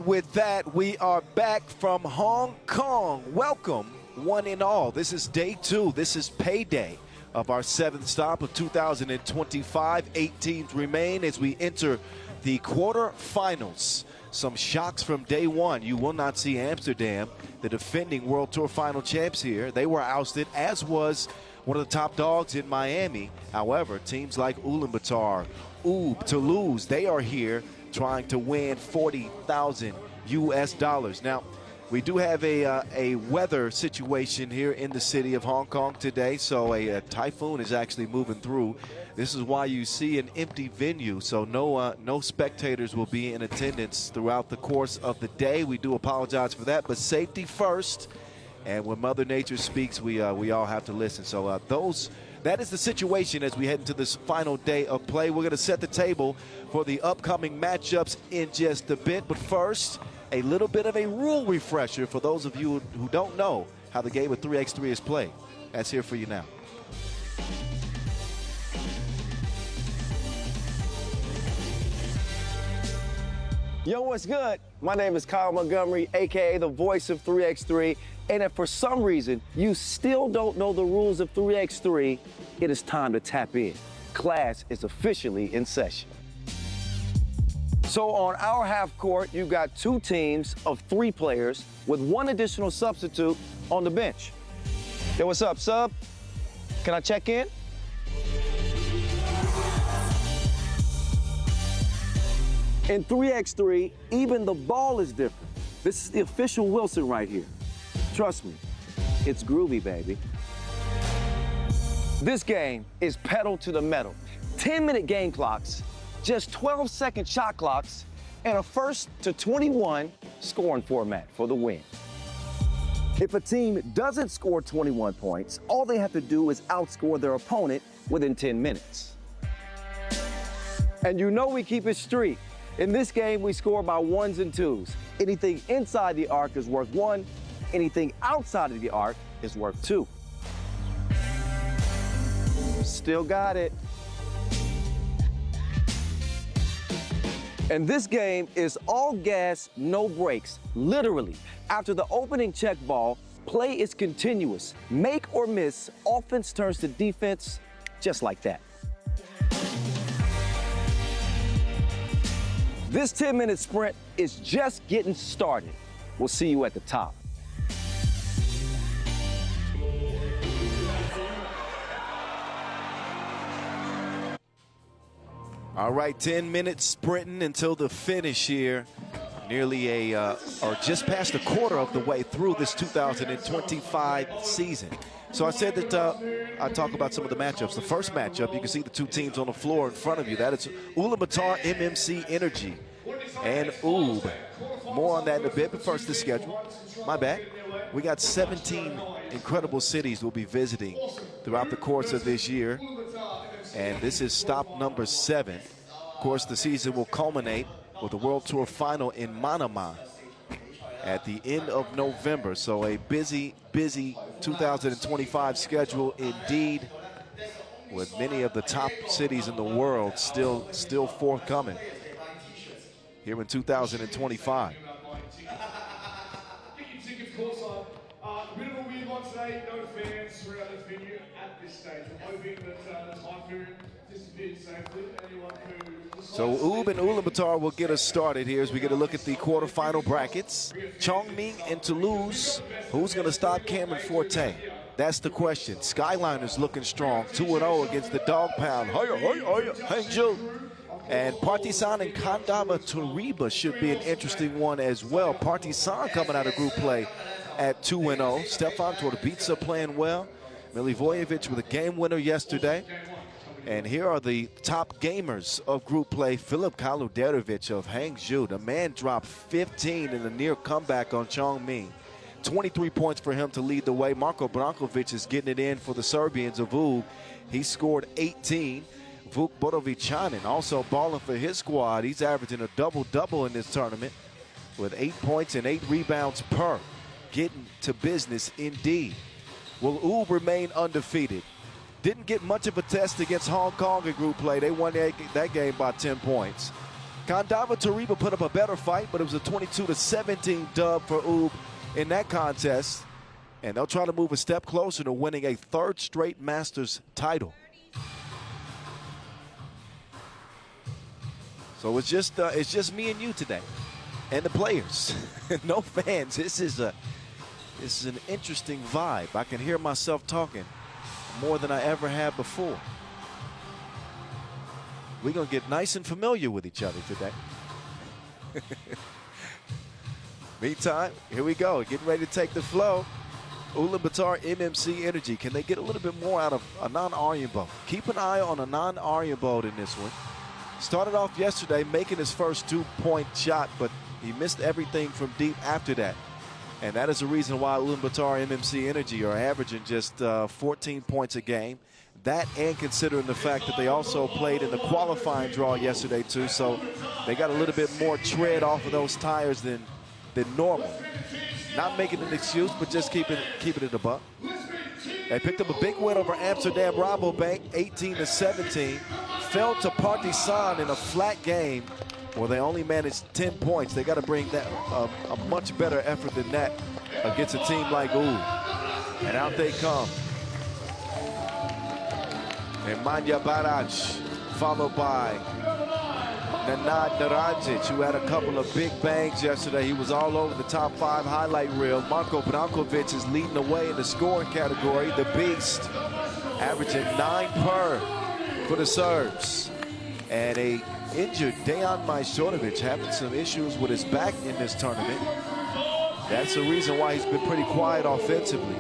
with that, we are back from Hong Kong. Welcome, one and all. This is day two. This is payday of our seventh stop of 2025. 8 teams remain as we enter the quarterfinals. Some shocks from day one. You will not see Amsterdam, the defending World Tour final champs here. They were ousted, as was one of the top dogs in Miami. However, teams like Ulaanbaatar, Toulouse, they are here trying to win 40,000 US dollars. Now, we do have a weather situation here in the city of Hong Kong today, so a typhoon is actually moving through. This is why you see an empty venue, so no spectators will be in attendance throughout the course of the day. We do apologize for that, but safety first. And when Mother Nature speaks, we all have to listen. So that is the situation as we head into this final day of play. We're going to set the table for the upcoming matchups in just a bit. But first, a little bit of a rule refresher for those of you who don't know how the game of 3x3 is played. That's here for you now. Yo, what's good? My name is Kyle Montgomery, AKA the voice of 3x3. And if for some reason you still don't know the rules of 3x3, it is time to tap in. Class is officially in session. So on our half court, you got 2 teams of 3 players with 1 additional substitute on the bench. Yo, what's up, sub? Can I check in? In 3x3, even the ball is different. This is the official Wilson right here. Trust me, it's groovy, baby. This game is pedal to the metal. 10-minute game clocks, just 12-second shot clocks, and a first to 21 scoring format for the win. If a team doesn't score 21 points, all they have to do is outscore their opponent within 10 minutes. And you know we keep it street. In this game, we score by 1s and 2s. Anything inside the arc is worth 1. Anything outside of the arc is worth 2. Still got it. And this game is all gas, no brakes. Literally, after the opening check ball, play is continuous. Make or miss, offense turns to defense, just like that. This 10-minute sprint is just getting started. We'll see you at the top. All right, 10 minutes sprinting until the finish here. Nearly or just past a quarter of the way through this 2025 season. So I said that I talk about some of the matchups. The first matchup, you can see the 2 teams on the floor in front of you. That is Ulaanbaatar MMC Energy and Oob. More on that in a bit, but first the schedule. My bad. We got 17 incredible cities we'll be visiting throughout the course of this year. And this is stop number 7. Of course, the season will culminate with the World Tour final in Manama at the end of November. So a busy 2025 schedule indeed, with many of the top cities in the world still forthcoming here in 2025. So Oob and Ulaanbaatar will get us started here as we get a look at the quarterfinal brackets. Chongming and Toulouse. Who's going to stop Cameron Forte? That's the question. Skyliners looking strong, 2-0 against the dog pound. Hangzhou. And Partizan and Kandava Turība should be an interesting one as well. Partizan coming out of group play at 2-0. Stefan Turība playing well. Milivojevic with a game winner yesterday. And here are the top gamers of group play. Filip Kaluderovic of Hangzhou. The man dropped 15 in a near comeback on Chongming. 23 points for him to lead the way. Marko Brankovic is getting it in for the Serbians of Oob. He scored 18. Vuk Bodovicanin also balling for his squad. He's averaging a double-double in this tournament with 8 points and 8 rebounds per. Getting to business indeed. Will Oob remain undefeated? Didn't get much of a test against Hong Kong in group play. They won that game by 10 points. Kandava Turība put up a better fight, but it was a 22-17 dub for Ub in that contest. And they'll try to move a step closer to winning a third straight Masters title. So it's just me and you today, and the players. No fans. This is an interesting vibe. I can hear myself talking more than I ever have before. We're going to get nice and familiar with each other today. Meantime, here we go. Getting ready to take the flow. Ulaanbaatar MMC Energy. Can they get a little bit more out of a non-Aryan boat? Keep an eye on a non-Aryan boat in this one. Started off yesterday making his first two-point shot, but he missed everything from deep after that. And that is the reason why Ulaanbaatar MMC Energy are averaging just 14 points a game. That, and considering the fact that they also played in the qualifying draw yesterday too, so they got a little bit more tread off of those tires than normal. Not making an excuse, but just keeping it a buck. They picked up a big win over Amsterdam Rabobank, 18-17. Fell to Partizan in a flat game where they only managed 10 points. They got to bring that a much better effort than that against a team like Ub. And out they come. And Manja Baraj, followed by Nenad Naradzic, who had a couple of big bangs yesterday. He was all over the top 5 highlight reel. Marko Brankovic is leading the way in the scoring category. The Beast, averaging 9 per for the Serbs. And a injured Dejan Majstorovic having some issues with his back in this tournament. That's the reason why he's been pretty quiet offensively.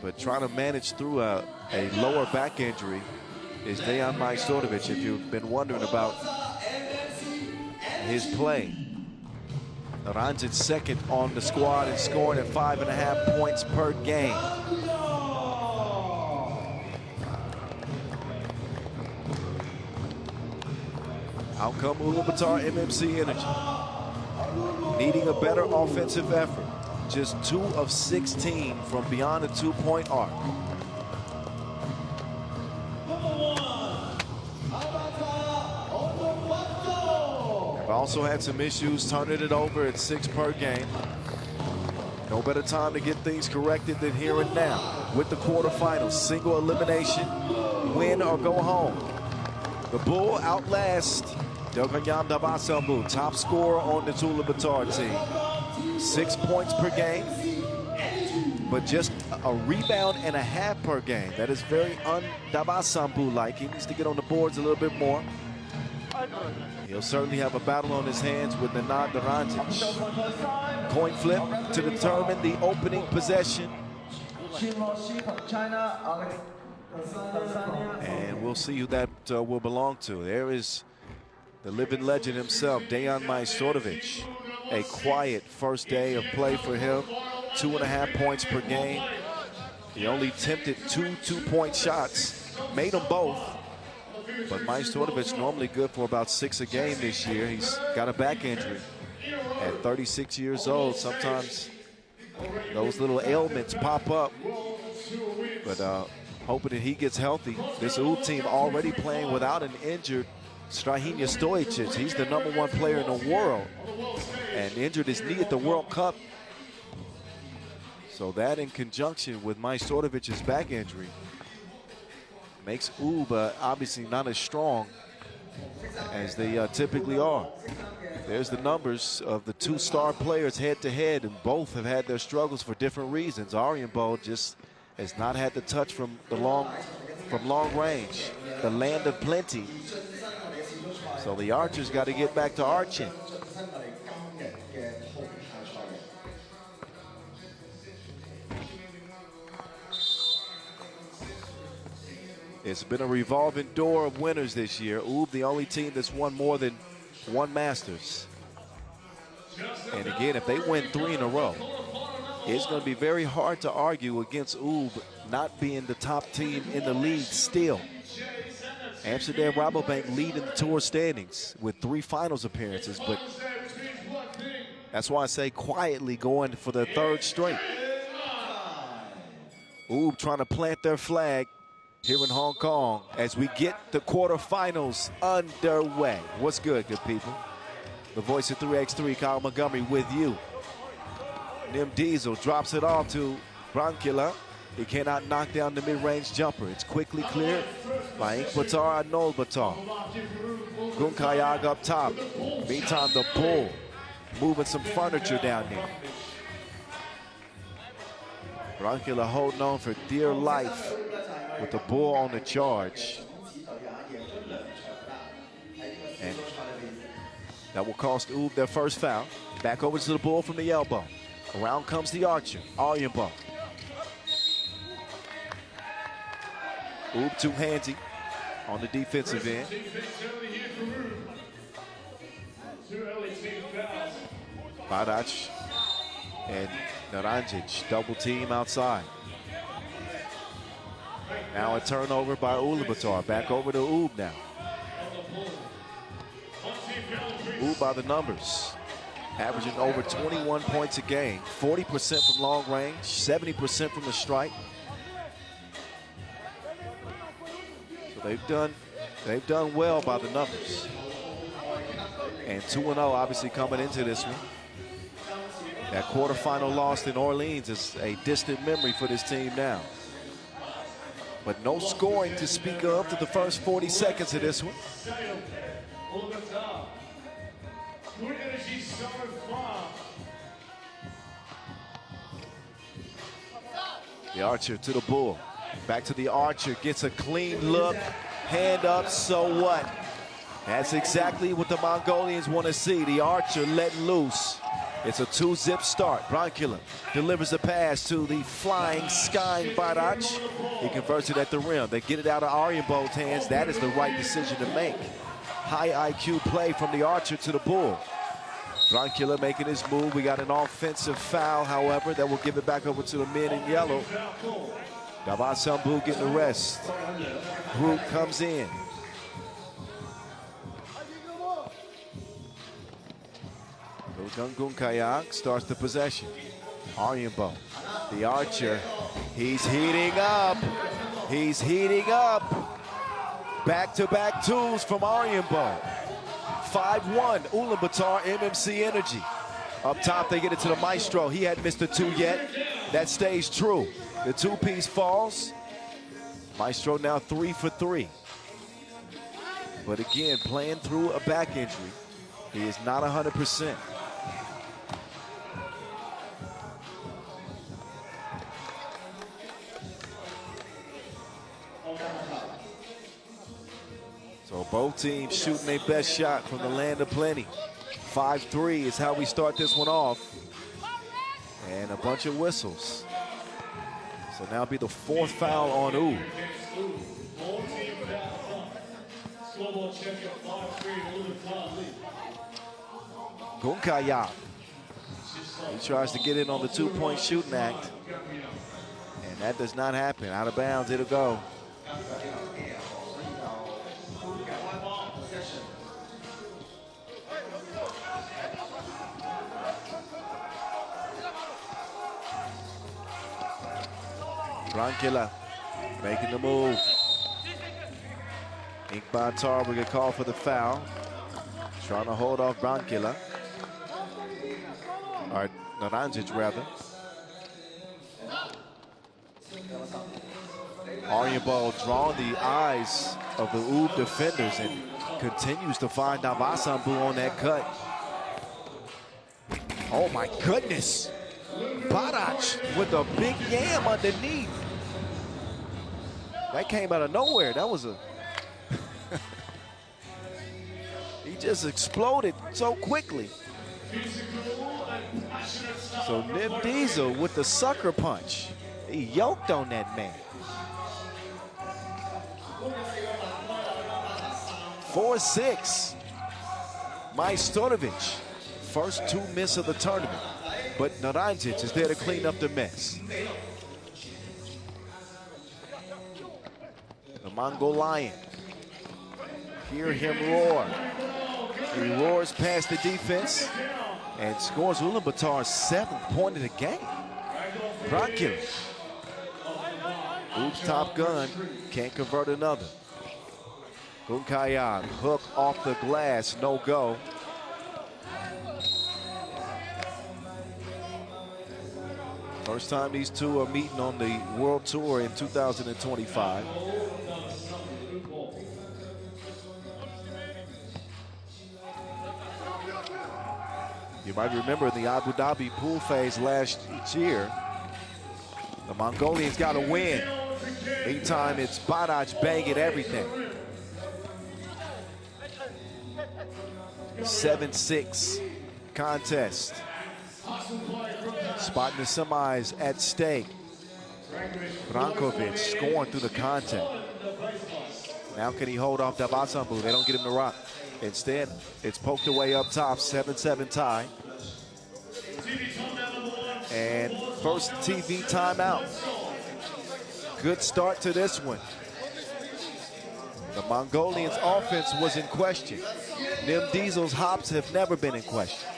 But trying to manage through a lower back injury is Dejan Majstorovic, if you've been wondering about his play. Naranjic second on the squad and scoring at 5.5 points per game. Out come Ulaanbaatar MMC Energy. Needing a better offensive effort. Just 2 of 16 from beyond the 2-point arc. They've also had some issues turning it over at 6 per game. No better time to get things corrected than here and now. With the quarterfinals, single elimination, win or go home. The Bull outlasts Delganyam Dabasambu, top scorer on the Ulaanbaatar team. 6 points per game, but just a rebound and a half per game. That is very un-Dabasambu-like. He needs to get on the boards a little bit more. He'll certainly have a battle on his hands with Nenad Naradzic. Coin flip to determine the opening possession. And we'll see who that will belong to. There is the living legend himself, Dejan Majstorovic. A quiet first day of play for him. 2.5 points per game. He only attempted 2 two-point shots. Made them both. But Majstorovic normally good for about 6 a game this year. He's got a back injury. At 36 years old, sometimes those little ailments pop up. But hoping that he gets healthy. This Ub team already playing without an injured Strahinja Stojicic. He's the #1 player in the world and injured his knee at the World Cup. So that in conjunction with Majstorovic's back injury makes Ub obviously not as strong as they typically are. There's the numbers of the 2 star players head to head, and both have had their struggles for different reasons. Aryanbo just has not had the touch from long range, the land of plenty. So the archers got to get back to arching. It's been a revolving door of winners this year. Ub, the only team that's won more than 1 Masters. And again, if they win 3 in a row, it's going to be very hard to argue against Ub not being the top team in the league still. Amsterdam Rabobank leading the tour standings with 3 finals appearances, but that's why I say quietly going for the 3rd straight. Ub trying to plant their flag here in Hong Kong as we get the quarterfinals underway. What's good people? The voice of 3x3, Kyle Montgomery with you. Nim Diesel drops it off to Brankila. He cannot knock down the mid-range jumper. It's quickly cleared by Ulaanbaatar and Ulaanbaatar. Gunkayag up top. Meantime, the Bull moving some furniture down there. Brankila holding on for dear life with the Bull on the charge. And that will cost Ub their first foul. Back over to the Bull from the elbow. Around comes the Archer, Ulaanbaatar. Ub too handsy on the defensive end. Badac and Naranjic double team outside. Now a turnover by Ulaanbaatar. Back over to Ub now. Ub by the numbers. Averaging over 21 points a game. 40% from long range, 70% from the strike. So they've done well by the numbers. And 2-0 obviously coming into this one. That quarterfinal loss in Orleans is a distant memory for this team now. But no scoring to speak of to the first 40 seconds of this one. The Archer to the Bull. Back to the Archer, gets a clean look. Hand up, so what? That's exactly what the Mongolians want to see. The Archer let loose. It's a 2-zip start. Brankila delivers a pass to the flying Badac. He converts it at the rim. They get it out of Ulaanbaatar's hands. That is the right decision to make. High IQ play from the Archer to the Bull. Brankila making his move. We got an offensive foul, however, that will give it back over to the men in yellow. Davasambu getting the rest. Group comes in. Gunkayag starts the possession. Ulaanbaatar, the Archer, he's heating up. He's heating up. Back-to-back twos from Ulaanbaatar. 5-1, Ulaanbaatar, MMC Energy. Up top, they get it to the Maestro. He hadn't missed a two yet. That stays true. The two-piece falls. Maestro now 3 for 3. But again, playing through a back injury, he is not 100%. So both teams shooting their best shot from the land of plenty. 5-3 is how we start this one off. And a bunch of whistles. So now it'll be the 4th foul on Ub. Gunkayag. He tries to get in on the 2-point shooting act. And that does not happen. Out of bounds, it'll go. Brankila making the move. Ulaanbaatar will get called for the foul. Trying to hold off Brankila. Or Naranjic, rather. Ulaanbaatar drawing the eyes of the Ub defenders and continues to find Davasambu on that cut. Oh my goodness. Badac with a big yam underneath. That came out of nowhere. That was a... He just exploded so quickly. So Nim Diesel with the sucker punch. He yoked on that man. 4-6. Majstorovic, first 2 miss of the tournament. But Naranjic is there to clean up the mess. The Mongol Lion. Hear him roar. He roars past the defense and scores Ulaanbaatar's 7th point of the game. Brankila. Oops, Top Gun, can't convert another. Gunkayan, hook off the glass, no go. First time these two are meeting on the World Tour in 2025. You might remember in the Abu Dhabi pool phase last year, the Mongolians got a win. Meantime, it's Badac banging everything. 7-6 contest. Spot in the semis at stake. Brankovic scoring through the contact. Now can he hold off Davasambu? They don't get him to rock. Instead, it's poked away up top, 7-7 tie. And first TV timeout. Good start to this one. The Mongolians' offense was in question. Nim Diesel's hops have never been in question.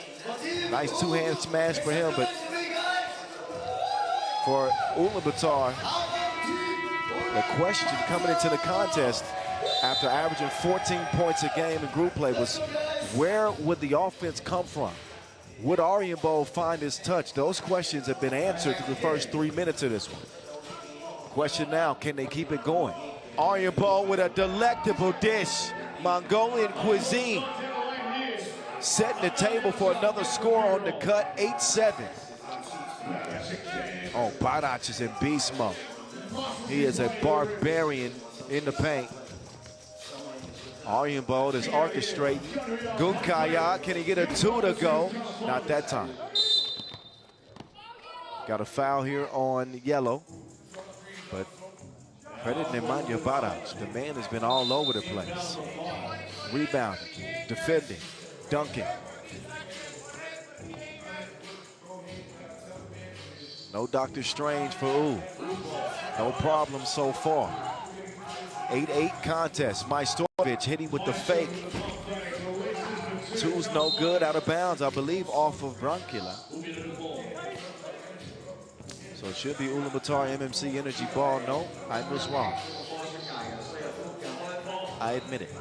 Nice two-hand smash for him, but for Ulaanbaatar, the question coming into the contest after averaging 14 points a game in group play was, where would the offense come from? Would Arianbo find his touch? Those questions have been answered through the first 3 minutes of this one. Question now, can they keep it going? Arianbo with a delectable dish. Mongolian cuisine. Setting the table for another score on the cut, 8-7. Oh, Badac is in beast mode. He is a barbarian in the paint. Arianbo is orchestrating. Gunkaya, can he get a two to go? Not that time. Got a foul here on yellow. But credit Nemanja Badac. The man has been all over the place. Rebounding, defending, dunking. No Dr. Strange for U. No problem so far. 8-8 contest. Majstorovic hitting with the fake. Two's no good, out of bounds, I believe, off of Brankila. So it should be Ulaanbaatar MMC Energy ball. No, I was wrong. I admit it.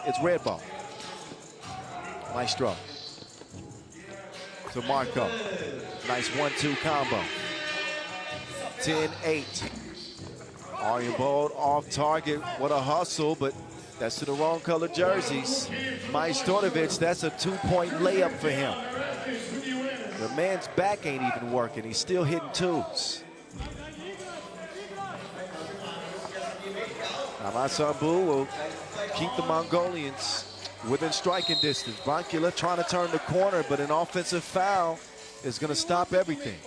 It's red ball. Maestro. To Marco. Nice 1-2 combo. 10-8. Arianbo off target. What a hustle, but that's to the wrong color jerseys. Majstorovic, that's a 2-point layup for him. The man's back ain't even working. He's still hitting twos. Davasambu will keep the Mongolians within striking distance. Brankila trying to turn the corner, but an offensive foul is going to stop everything.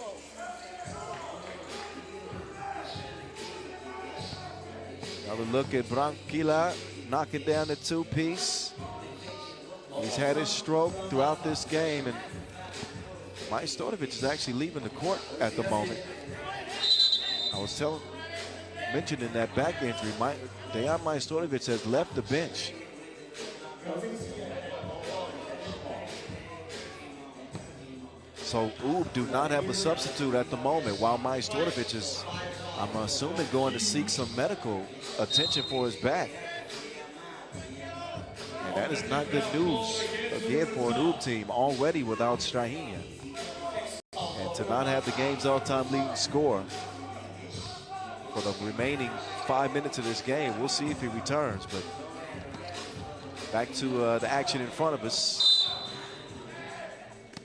Another look at Brankila knocking down the two-piece. He's had his stroke throughout this game, and Majstorovic is actually leaving the court at the moment. I was mentioning that back injury. Dejan Majstorovic has left the bench. So U do not have a substitute at the moment, while Majstorovic is, I'm assuming, going to seek some medical attention for his back. And that is not good news, again, for an U team already without Strahinja. And to not have the game's all-time leading scorer for the remaining 5 minutes of this game, we'll see if he returns. But back to the action in front of us.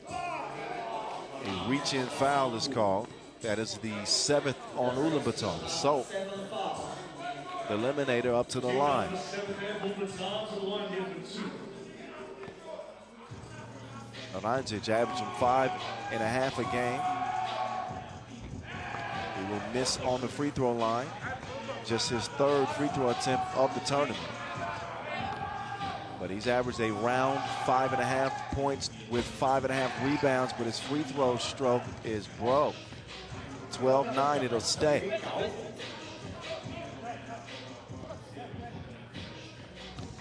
A reach-in foul is called. That is the 7th on Ulaanbaatar. So the eliminator up to the line. Ulaanbaatar averaging 5.5 a game. He will miss on the free throw line. Just his 3rd free throw attempt of the tournament. But he's averaged a round 5.5 points with 5.5 rebounds, but his free throw stroke is broke. 12-9, it'll stay.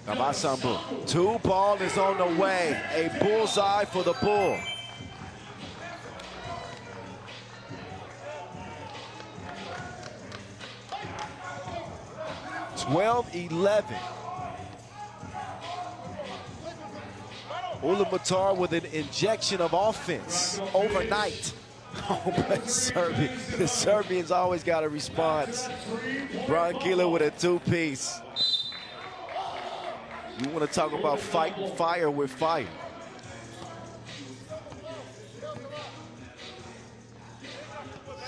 Davasambu. 2 ball is on the way. A bullseye for the Bull. 12-11. Ulaanbaatar with an injection of offense overnight. Oh, but the Serbians always got a response. Brankila with a two-piece. You want to talk about fighting fire with fire.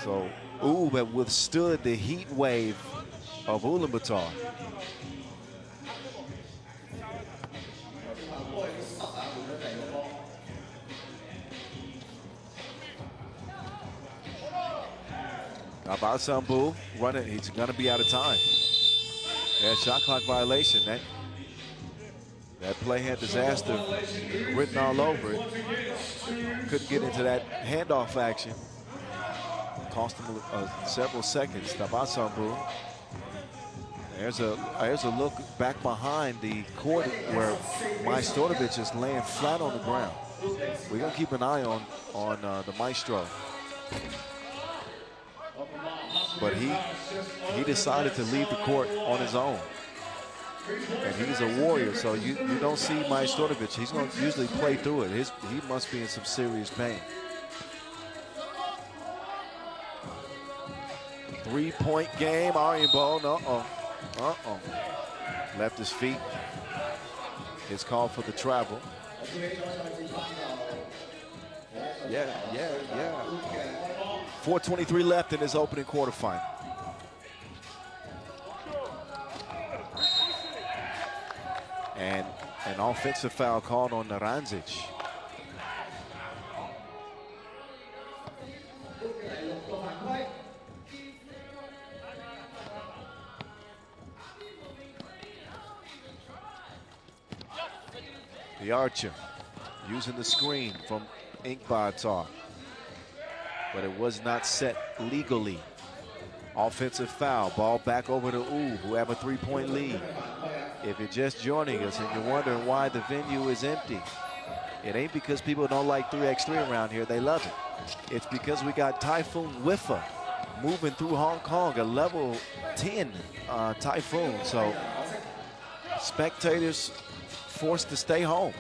So have withstood the heat wave of Ulaanbaatar. Abasambu running, he's gonna be out of time. Yeah, shot clock violation. That play had disaster written all over it. Couldn't get into that handoff action. Cost him several seconds. Abasambu. There's a look back behind the court where Majstorovic is laying flat on the ground. We're gonna keep an eye on the Maestro. But he decided to leave the court on his own. And he's a warrior, so you don't see Majstorovic. He's going to usually play through it. He must be in some serious pain. 3-point game. Ulaanbaatar. Left his feet. His call for the travel. Yeah. 4:23 left in his opening quarterfinal. And an offensive foul called on Narandzic. The Archer using the screen from Ulaanbaatar, but it was not set legally. Offensive foul, ball back over to who have a 3-point lead. If you're just joining us and you're wondering why the venue is empty, it ain't because people don't like 3x3 around here, they love it. It's because we got Typhoon Wifa moving through Hong Kong, a level 10 typhoon. So spectators forced to stay home.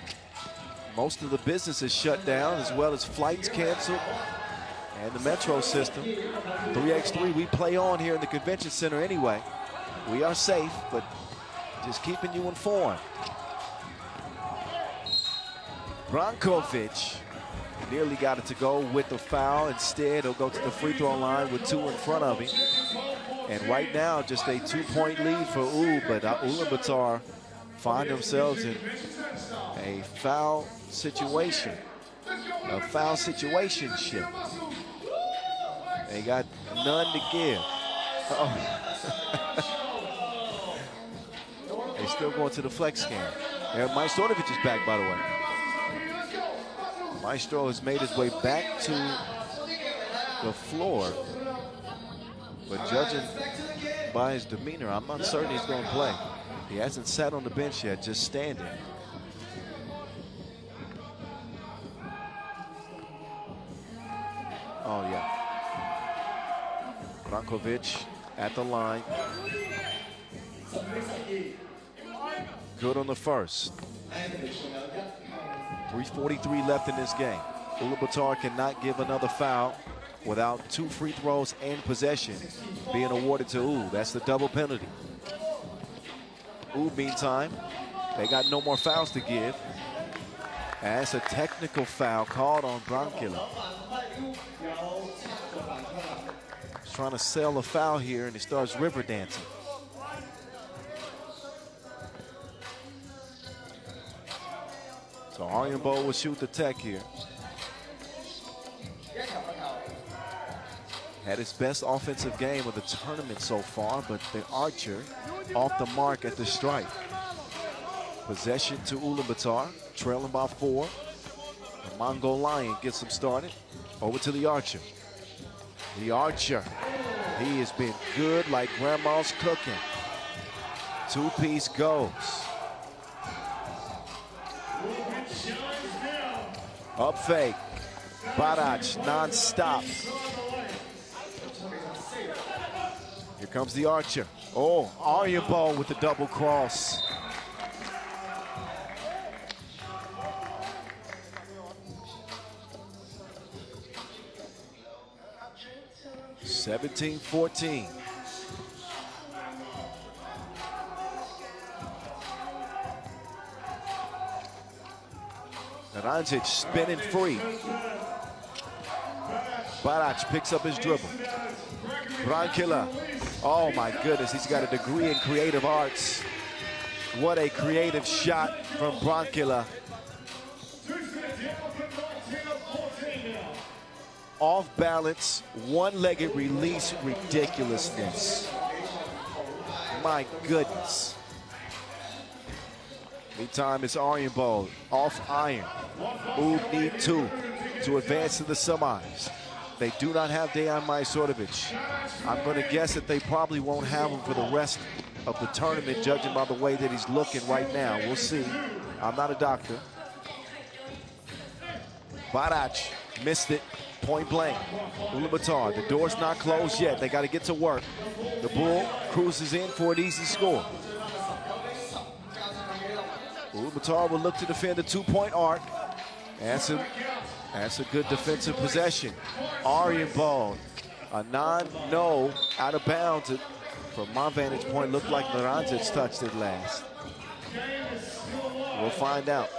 Most of the business is shut down, as well as flights canceled. And the metro system, 3x3, we play on here in the convention center anyway. We are safe, but just keeping you informed. Brankovic nearly got it to go with the foul. Instead, he'll go to the free throw line with 2 in front of him. And right now, just a 2-point lead for but Ulaanbaatar find themselves in a foul situation. A foul situationship. They got none to give. They're still going to the flex cam. Majstorovic is back, by the way. Maestro has made his way back to the floor. But judging by his demeanor, I'm not certain he's going to play. He hasn't sat on the bench yet, just standing. Oh, yeah. Brankovic at the line. Good on the first. 3:43 left in this game. Ulaanbaatar cannot give another foul without 2 free throws and possession being awarded to That's the double penalty. Meantime, they got no more fouls to give. And that's a technical foul called on Brankila. He's trying to sell a foul here, and he starts river dancing. So Ulaanbaatar will shoot the tech here. Had his best offensive game of the tournament so far, but the Archer off the mark at the stripe. Possession to Ulaanbaatar, trailing by 4. The Mongol Lion gets him started. Over to the Archer. The Archer, he has been good like grandma's cooking. 2-piece goes. Up fake. Barac non-stop. Here comes the archer. Oh, Arjenbal with the double cross. (17-14). Naranjic spinning free. Barac picks up his dribble. Brankila. Oh my goodness, he's got a degree in creative arts. What a creative shot from Brankila. Off balance, one-legged release, ridiculousness. My goodness. Meantime, it's Arjenbal off iron. Oob need 2 to advance to the semis. They do not have Dejan Majstorovic. I'm going to guess that they probably won't have him for the rest of the tournament, judging by the way that he's looking right now. We'll see. I'm not a doctor. Barac missed it, point blank. Ulaanbaatar, the door's not closed yet. They got to get to work. The Bull cruises in for an easy score. Ulaanbaatar will look to defend the 2-point arc. That's a good defensive possession. Arjenbal, a no out of bounds. From my vantage point, looked like Naranjic touched it last. We'll find out.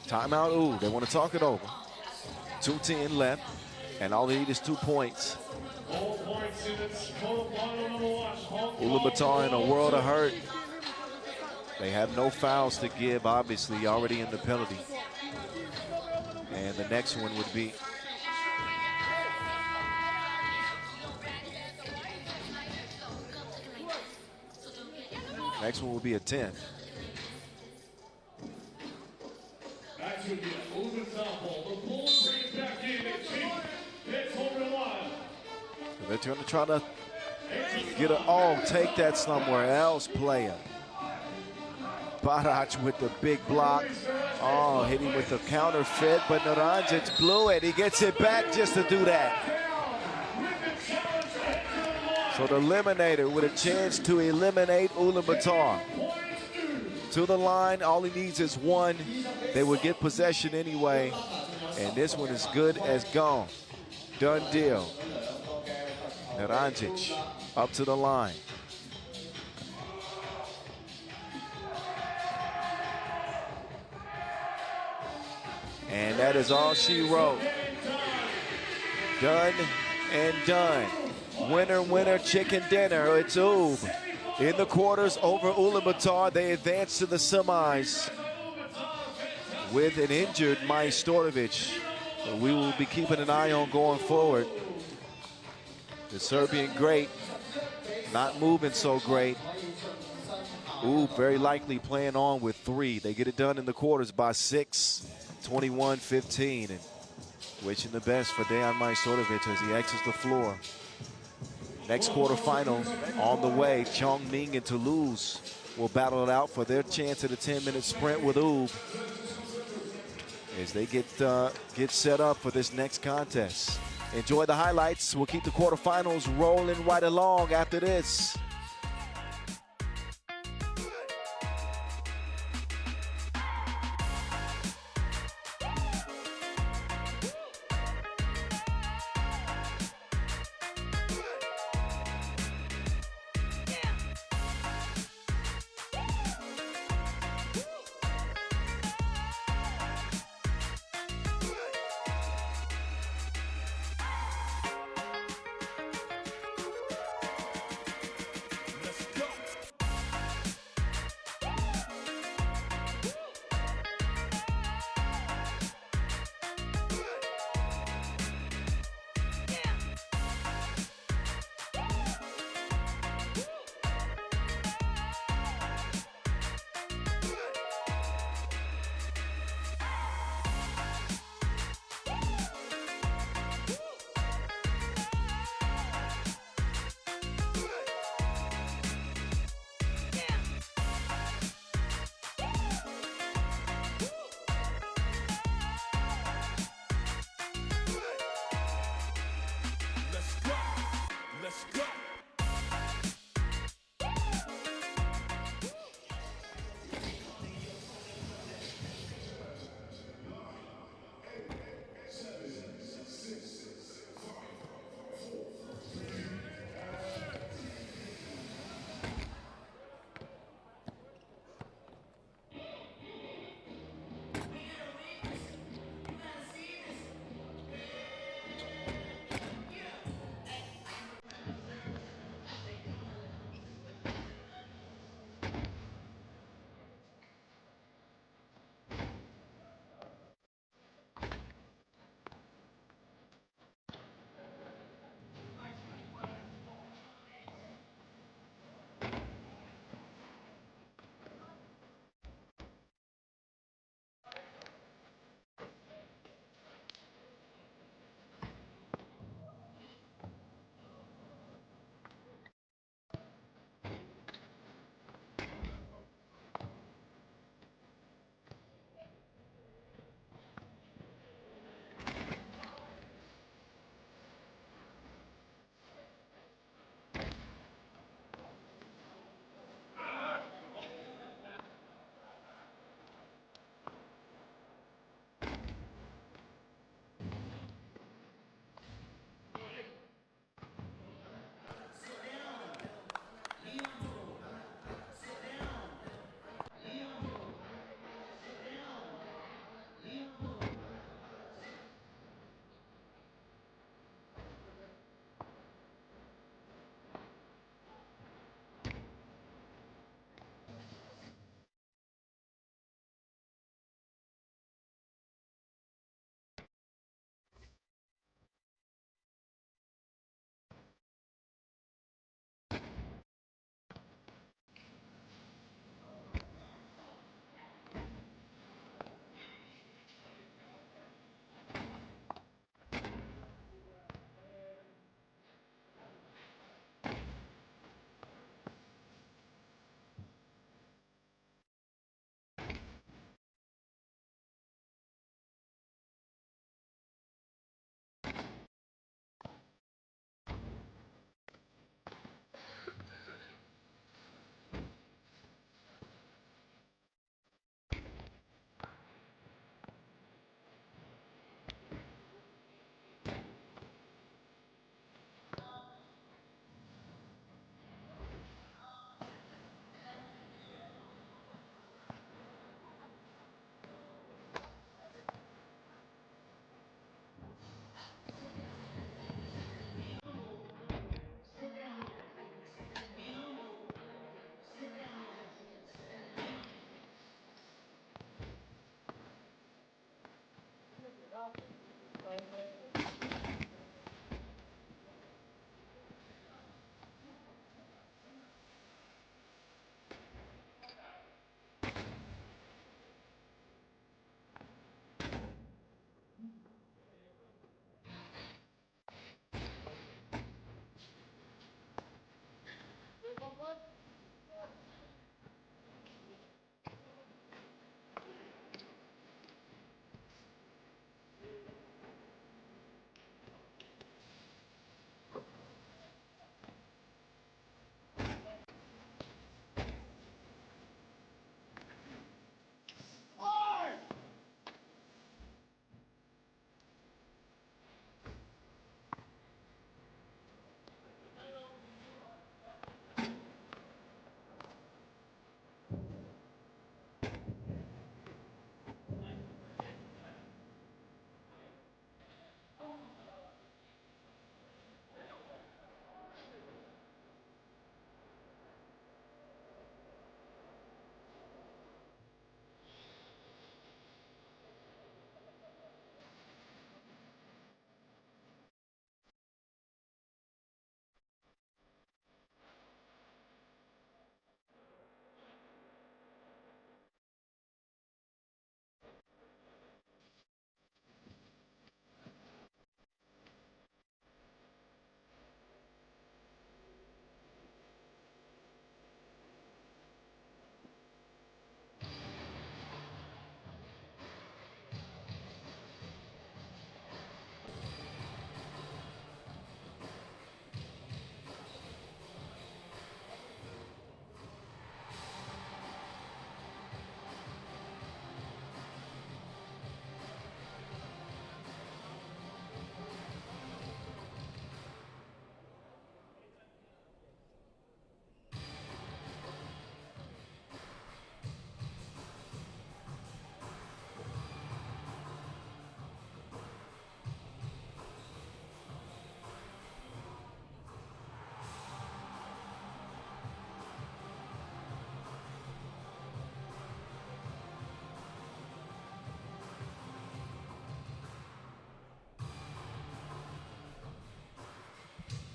Timeout, ooh, they want to talk it over. 2:10 left, and all they need is 2 points. Ulaanbaatar in a world of hurt. They have no fouls to give, obviously, already in the penalty. And the next one would be a 10. They're going to try to get take that somewhere else, player. Barac with the big block. Oh, hit him with the counterfeit, but Naranjic blew it. He gets it back just to do that. So the eliminator with a chance to eliminate Ulaanbaatar. To the line, all he needs is 1. They would get possession anyway, and this one is good as gone. Done deal. Naranjic up to the line. And that is all she wrote. Done and done. Winner, winner, chicken dinner. It's Oob in the quarters over Ulaanbaatar. They advance to the semis with an injured Majstorovic. We will be keeping an eye on going forward. The Serbian great not moving so great. Oob very likely playing on with 3. They get it done in the quarters by 6, 21-15. And wishing the best for Dejan Majstorovic as he exits the floor. Next quarterfinal on the way. Chongming and Toulouse will battle it out for their chance at a 10-minute sprint with Oob as they get set up for this next contest. Enjoy the highlights. We'll keep the quarterfinals rolling right along after this.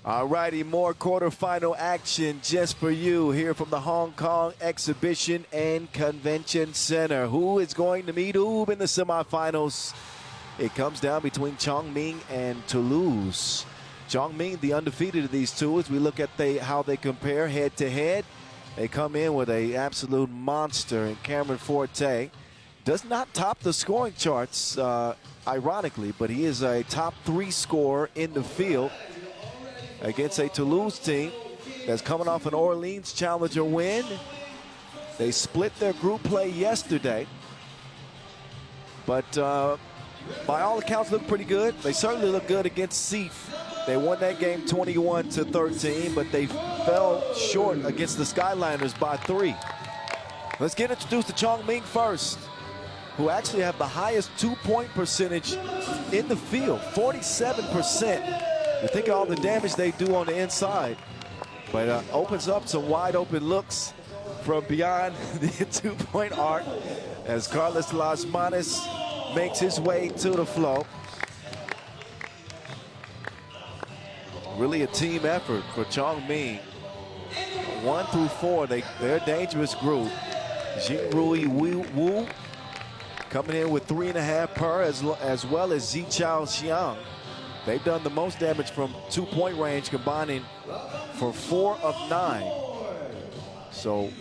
All righty, more quarterfinal action just for you here from the Hong Kong Exhibition and Convention Center. Who is going to meet who in the semifinals? It comes down between Chongming and Toulouse. Chongming, the undefeated of these two, as we look at how they compare head to head. They come in with an absolute monster, and Cameron Forte does not top the scoring charts, ironically, but he is a top 3 scorer in the field against a Toulouse team that's coming off an Orleans Challenger win. They split their group play yesterday, but by all accounts look pretty good. They certainly look good against Seif. They won that game 21-13, but they fell short against the Skyliners by 3. Let's get introduced to Chongming first, who actually have the highest 2-point percentage in the field, 47%. You think of all the damage they do on the inside, but opens up some wide open looks from beyond the 2-point arc as Carlos Las Manos makes his way to the flow. Really a team effort for Chongming. 1 through 4, they're a dangerous group. Jingrui Wu coming in with 3.5 per, as well as Zichao Xiang. They've done the most damage from 2-point range, combining for 4 of 9. So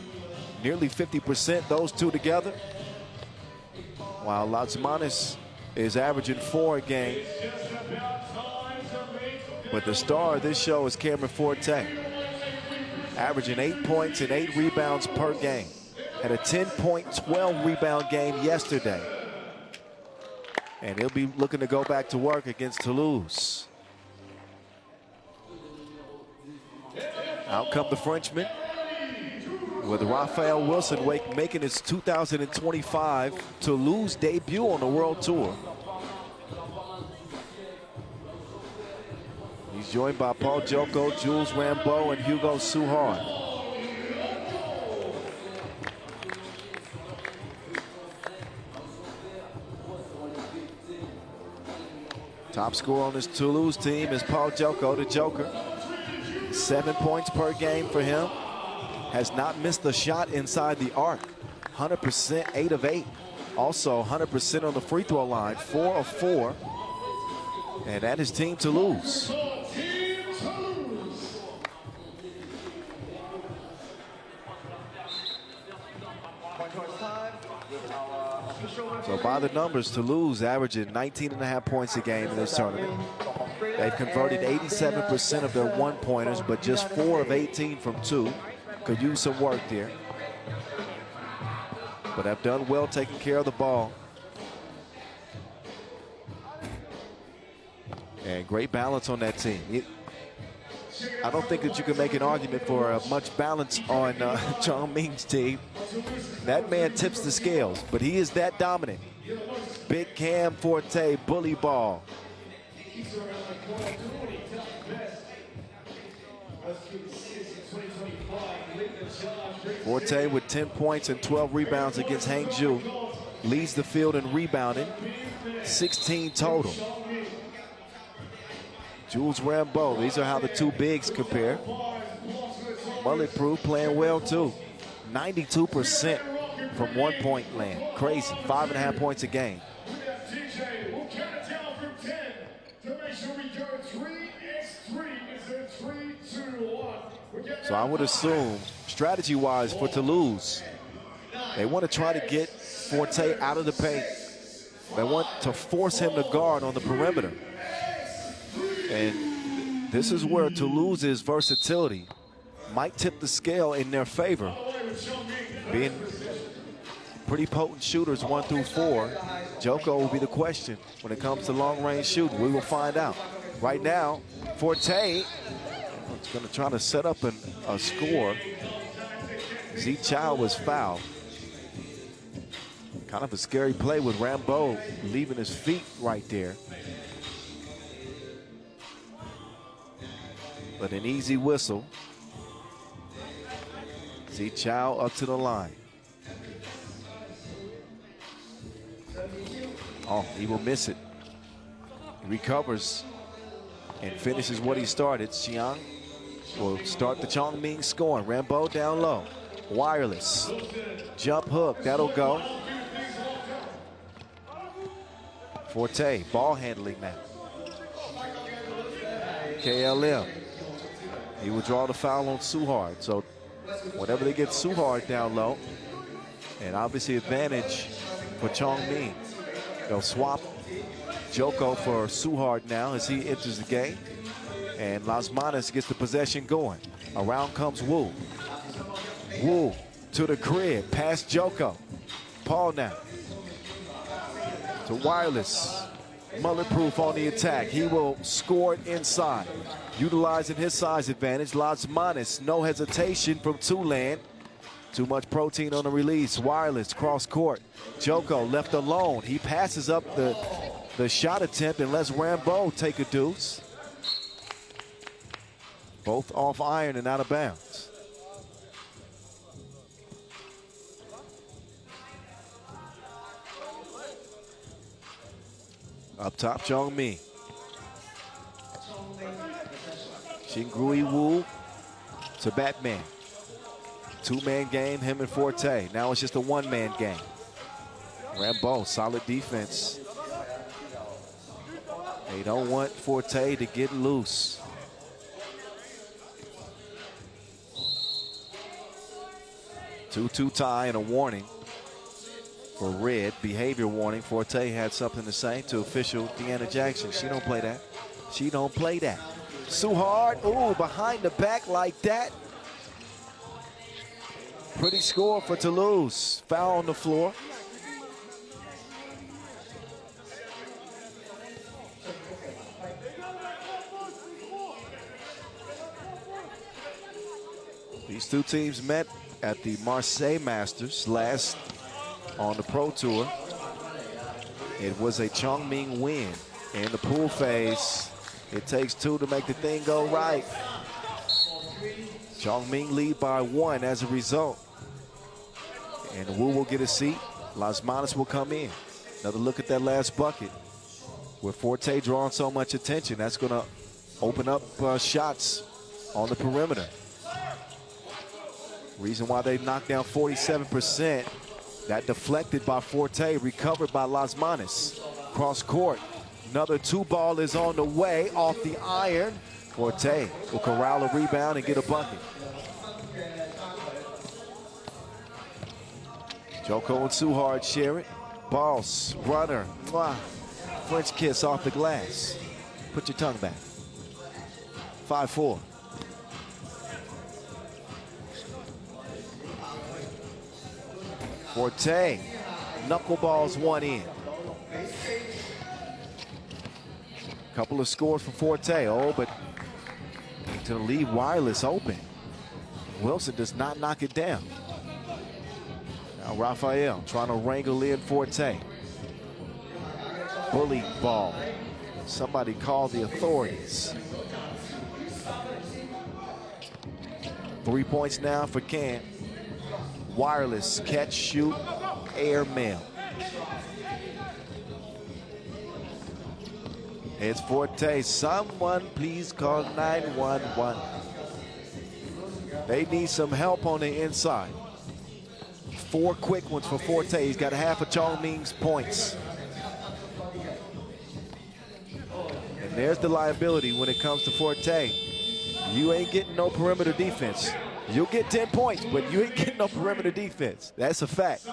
nearly 50%, those two together. While Las Manos is averaging 4 a game. But the star of this show is Cameron Forte, averaging 8 points and 8 rebounds per game. Had a 10-point, 12-rebound game yesterday. And he'll be looking to go back to work against Toulouse. Out come the Frenchman, with Raphael Wilson making his 2025 Toulouse debut on the World Tour. He's joined by Paul Joko, Jules Rambeau, and Hugo Suhar. Top scorer on this Toulouse team is Paul Joko, the Joker. 7 points per game for him. Has not missed a shot inside the arc. 100%, 8 of 8. Also 100% on the free throw line, 4 of 4. And that is Team Toulouse. So by the numbers, Toulouse averaging 19.5 points a game in this tournament. They've converted 87% of their one-pointers, but just 4 of 18 from 2. Could use some work there. But have done well taking care of the ball. And great balance on that team. I don't think that you can make an argument for much balance on Chongming's team. That man tips the scales, but he is that dominant. Big Cam Forte, bully ball. Forte with 10 points and 12 rebounds against Hangzhou. Leads the field in rebounding, 16 total. Jules Rambeau, these are how the two bigs compare. Bulletproof, playing well too. 92% from 1-point land. Crazy, 5.5 points a game. So I would assume, strategy-wise for Toulouse, they want to try to get Forte out of the paint. They want to force him to guard on the perimeter. And this is where Toulouse's versatility might tip the scale in their favor. Being pretty potent shooters 1 through 4, Joko will be the question when it comes to long-range shooting. We will find out. Right now, Forte is going to try to set up a score. Zichao was fouled. Kind of a scary play with Rambeau leaving his feet right there. But an easy whistle. Zichao up to the line. Oh, he will miss it. He recovers. and finishes what he started. Xiang will start the Chongming scoring. Rambo down low. Wireless. Jump hook. That'll go. Forte, ball handling now. KLM. He will draw the foul on Suhard. So whenever they get Suhard down low, and obviously advantage for Chongming. They'll swap Joko for Suhard now as he enters the game. And Las Manas gets the possession going. Around comes Wu. Wu to the crib, past Joko. Paul now to Wireless. Mulletproof on the attack. He will score it inside. Utilizing his size advantage. Las Manas, no hesitation from Tulane. Too much protein on the release. Wireless cross court. Joko left alone. He passes up the shot attempt and lets Rambo take a deuce. Both off iron and out of bounds. Up top, Chongming. Xingrui Wu to Batman. Two-man game, him and Forte. Now it's just a one-man game. Rambo, solid defense. They don't want Forte to get loose. Two tie and a warning for red. Behavior warning. Forte had something to say to official Deanna Jackson. She don't play that. She don't play that. Suhard, ooh, behind the back like that. Pretty score for Toulouse. Foul on the floor. These two teams met at the Marseille Masters last on the Pro Tour. It was a Chongming win. In the pool phase, it takes two to make the thing go right. Chongming lead by 1 as a result. And Wu will get a seat. Las Manas will come in. Another look at that last bucket. With Forte drawing so much attention, that's going to open up shots on the perimeter. Reason why they knocked down 47%. That deflected by Forte, recovered by Las Manas. Cross court. Another 2-ball is on the way off the iron. Forte will corral a rebound and get a bucket. Joko and Suhard share it. Boss, runner, mwah. French kiss off the glass. Put your tongue back. 5-4. Forte, knuckleballs one in. Couple of scores for Forte, but to leave Wireless open. Wilson does not knock it down. Now Raphael trying to wrangle in Forte. Bully ball. Somebody call the authorities. 3 points now for Cam. Wireless, catch, shoot, air mail. It's Forte. Someone please call 911. They need some help on the inside. 4 quick ones for Forte. He's got half of Chongming's points. And there's the liability when it comes to Forte. You ain't getting no perimeter defense. You'll get 10 points, but you ain't getting no perimeter defense. That's a fact.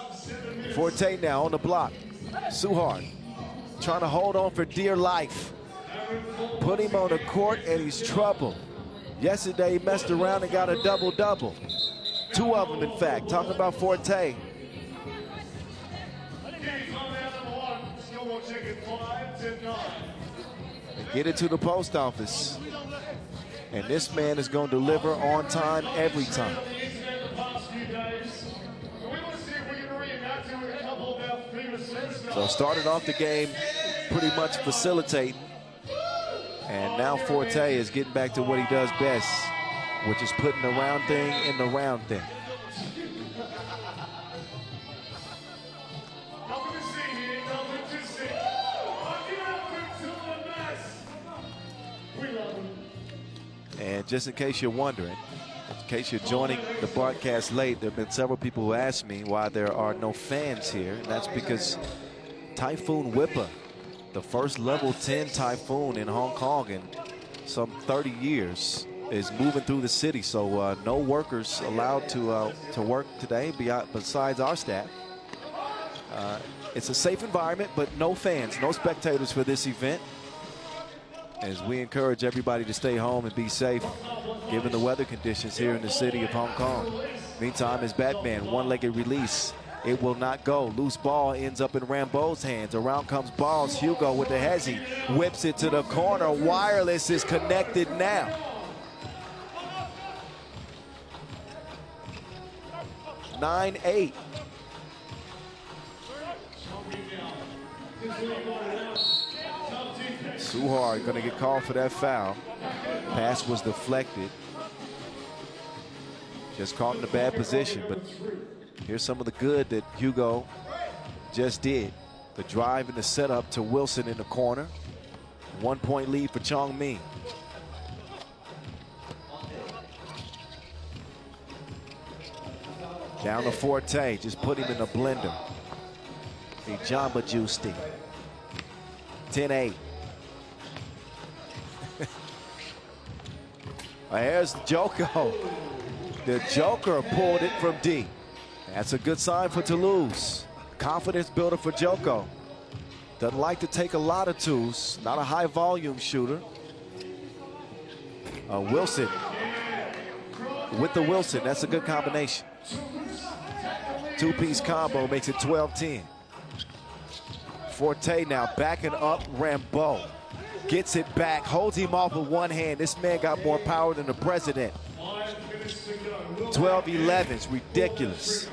Forte now on the block. Suhard trying to hold on for dear life. Put him on the court and he's trouble. Yesterday he messed around and got a double-double. 2 of them, in fact. Talking about Forte. They get it to the post office. And this man is going to deliver on time every time. So started off the game pretty much facilitating. And now Forte is getting back to what he does best, which is putting the round thing in the round thing. And just in case you're wondering, in case you're joining the broadcast late, there have been several people who asked me why there are no fans here. And that's because Typhoon Whippa, the first level 10 typhoon in Hong Kong in some 30 years, is moving through the city. So no workers allowed to work today besides our staff. It's a safe environment, but no fans, no spectators for this event, as we encourage everybody to stay home and be safe given the weather conditions here in the city of Hong Kong. Meantime, as Batman, one-legged release. It will not go. Loose ball ends up in Rambo's hands. Around comes Balls. Hugo with the hezzy. Whips it to the corner. Wireless is connected now. (9-8). Suhar going to get called for that foul. Pass was deflected. Just caught in a bad position, but here's some of the good that Hugo just did. The drive and the setup to Wilson in the corner. 1 point lead for Chongming. Down to Forte, just put him in the blender. He Jamba juiced him. 10-8. Here's Joko. The Joker pulled it from D. That's a good sign for Toulouse. Confidence builder for Joko. Doesn't like to take a lot of twos. Not a high volume shooter. Wilson. With the Wilson, that's a good combination. Two-piece combo makes it 12-10. Forte now backing up Rambo. Gets it back, holds him off with one hand. This man got more power than the president. 12-11 is ridiculous.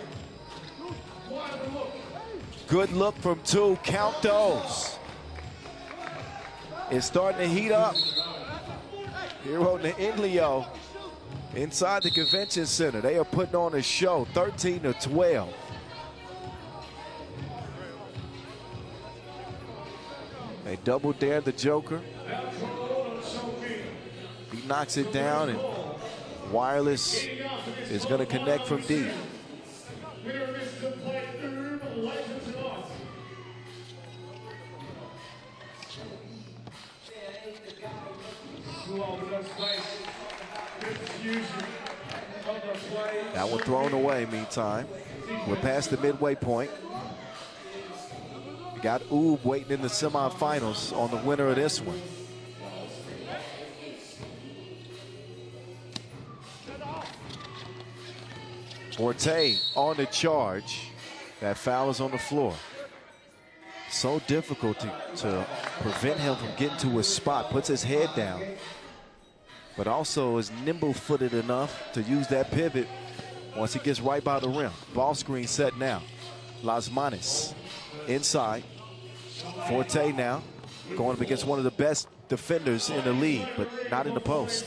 Good look from two, count those. It's starting to heat up here on the Inglio inside the convention center. They are putting on a show, 13-12. They double dare the Joker. He knocks it down, and Wireless is going to connect from deep. That one thrown away, meantime. We're past the midway point. We got Oob waiting in the semifinals on the winner of this one. Forte on the charge. That foul is on the floor. So difficult to prevent him from getting to his spot. Puts his head down, but also is nimble-footed enough to use that pivot once he gets right by the rim. Ball screen set now. Las Manos inside. Forte now going up against one of the best defenders in the league, but not in the post.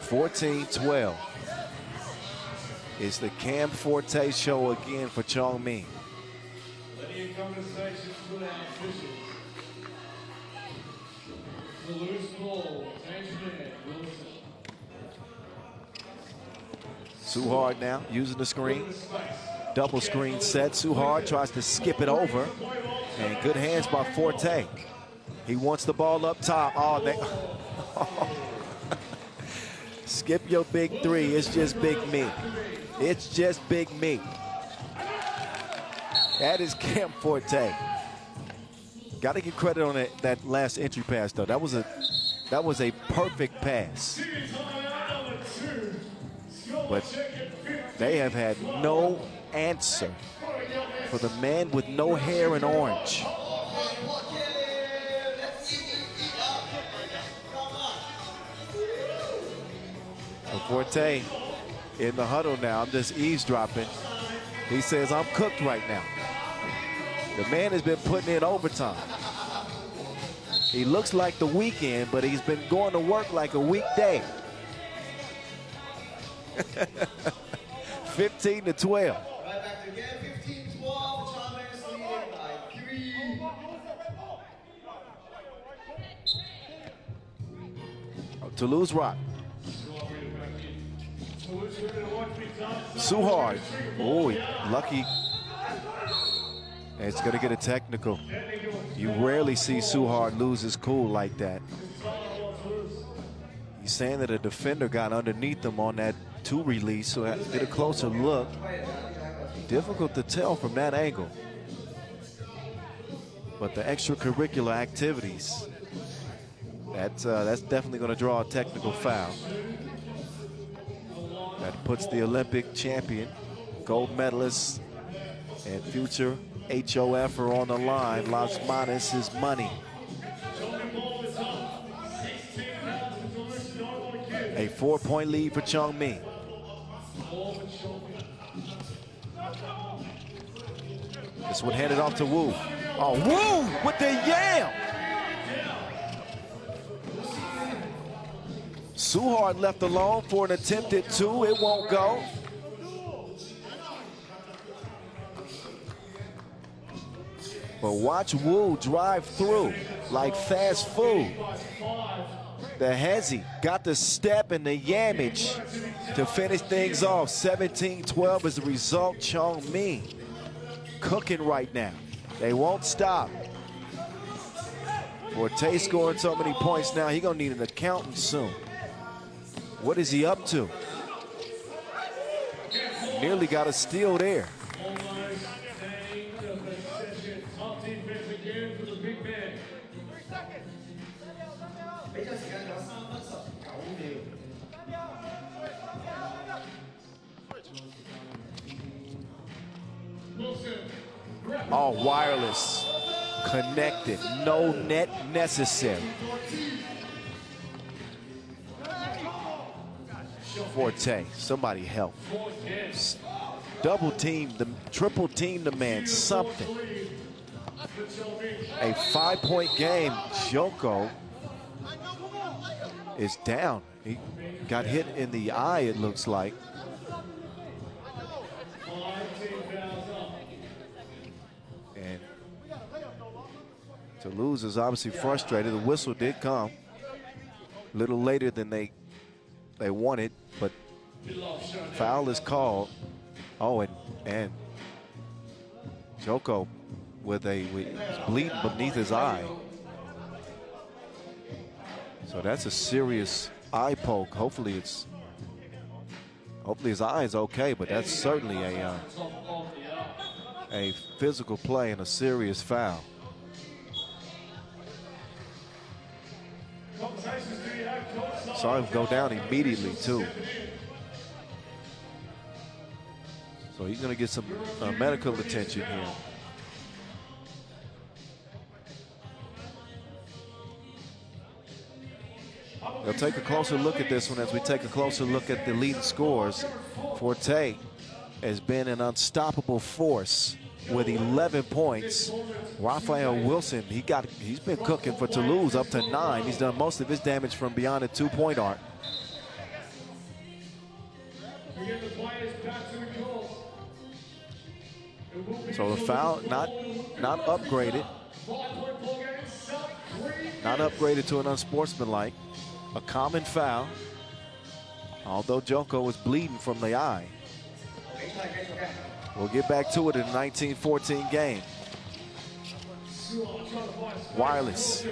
(14-12). It's the Cam Forte show again for Chongming. Suhard now using the screen. Double screen set. Suhard tries to skip it over. And good hands by Forte. He wants the ball up top. Oh, skip your big three. It's just big me. It's just big me. That is Cam Forte. Got to give credit on that last entry pass, though. That was a perfect pass. But they have had no answer for the man with no hair in orange. So Forte in the huddle now. I'm just eavesdropping. He says, I'm cooked right now. The man has been putting in overtime. He looks like the weekend, but he's been going to work like a weekday. 15-12. Toulouse rock. Suhard. Oh, lucky. And it's going to get a technical. You rarely see Suhard lose his cool like that. He's saying that a defender got underneath him on that 2 release, so I have to get a closer look. Difficult to tell from that angle. But the extracurricular activities, that's definitely going to draw a technical foul. That puts the Olympic champion, gold medalist, and future HOFer on the line. Las Manos his money. A 4-point lead for Chongming. This one handed off to Wu. Oh, Wu with the yam! Suhard left alone for an attempted 2. It won't go. But watch Wu drive through like fast food. The Hezi got the step and the yamage to finish things off. 17-12 is the result. Chongming cooking right now. They won't stop. Forte scoring so many points now, he's gonna need an accountant soon. What is he up to? Nearly got a steal there. All wireless, connected, no net necessary. Forte, somebody help. Double team, triple team the man, something. A 5-point game. Joko is down. He got hit in the eye, it looks like. And Toulouse is obviously frustrated. The whistle did come a little later than they wanted, but foul is called. Oh, and Joko with bleeding beneath his eye. So that's a serious eye poke. Hopefully his eye is okay, but that's certainly a physical play and a serious foul. Saw him go down immediately too. So he's going to get some medical attention here. They'll take a closer look at this one as we take a closer look at the leading scores. Forte has been an unstoppable force with 11 points. Raphael Wilson, he's been cooking for Toulouse up to 9. He's done most of his damage from beyond the 2-point arc. So the foul not upgraded. Not upgraded to an unsportsmanlike. A common foul, although Joko was bleeding from the eye. We'll get back to it in the 19-14 game. Wireless,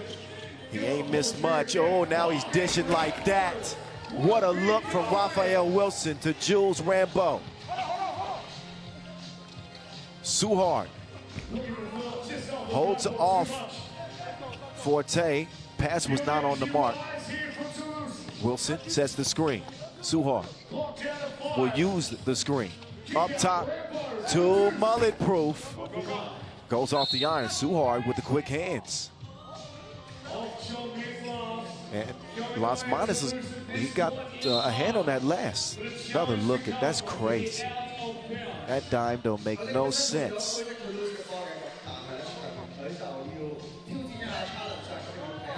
he ain't missed much. Oh, now he's dishing like that. What a look from Raphael Wilson to Jules Rambeau. Suhard holds off Forte. Pass was not on the mark. Wilson sets the screen. Suhard will use the screen. Up top to mullet proof. Goes off the iron. Suhard with the quick hands. And Las Manos, he got a hand on that last. Another look at that's crazy. That dime don't make no sense.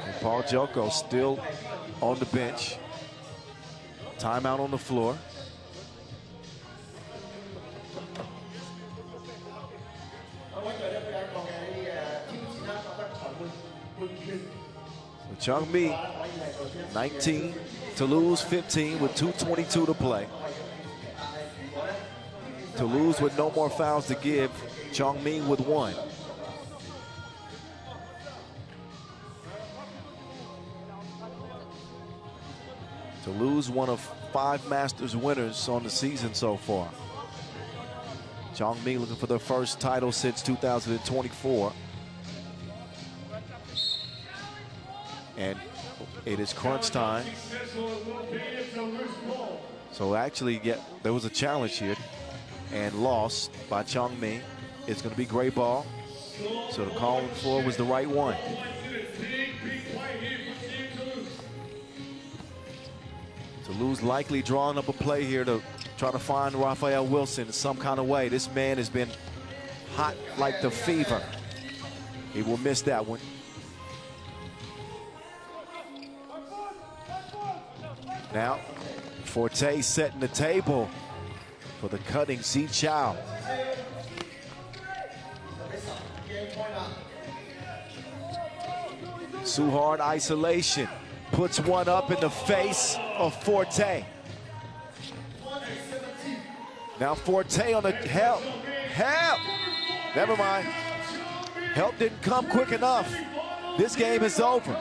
And Paul Joko still on the bench. Timeout on the floor. Chongming 19, Toulouse 15 with 2:22 to play. Toulouse with no more fouls to give. Chongming with 1. Toulouse, one of 5 Masters winners on the season so far. Chongming looking for their first title since 2024. And it is crunch time. So actually, there was a challenge here and lost by Chongming. It's going to be gray ball. So the call on the floor was the right one. Toulouse likely drawing up a play here to try to find Raphael Wilson in some kind of way. This man has been hot like the fever. He will miss that one. Now, Forte setting the table for the cutting Si Chow. Suhard isolation. Puts one up in the face of Forte. Now Forte on the help. Help! Never mind. Help didn't come quick enough. This game is over.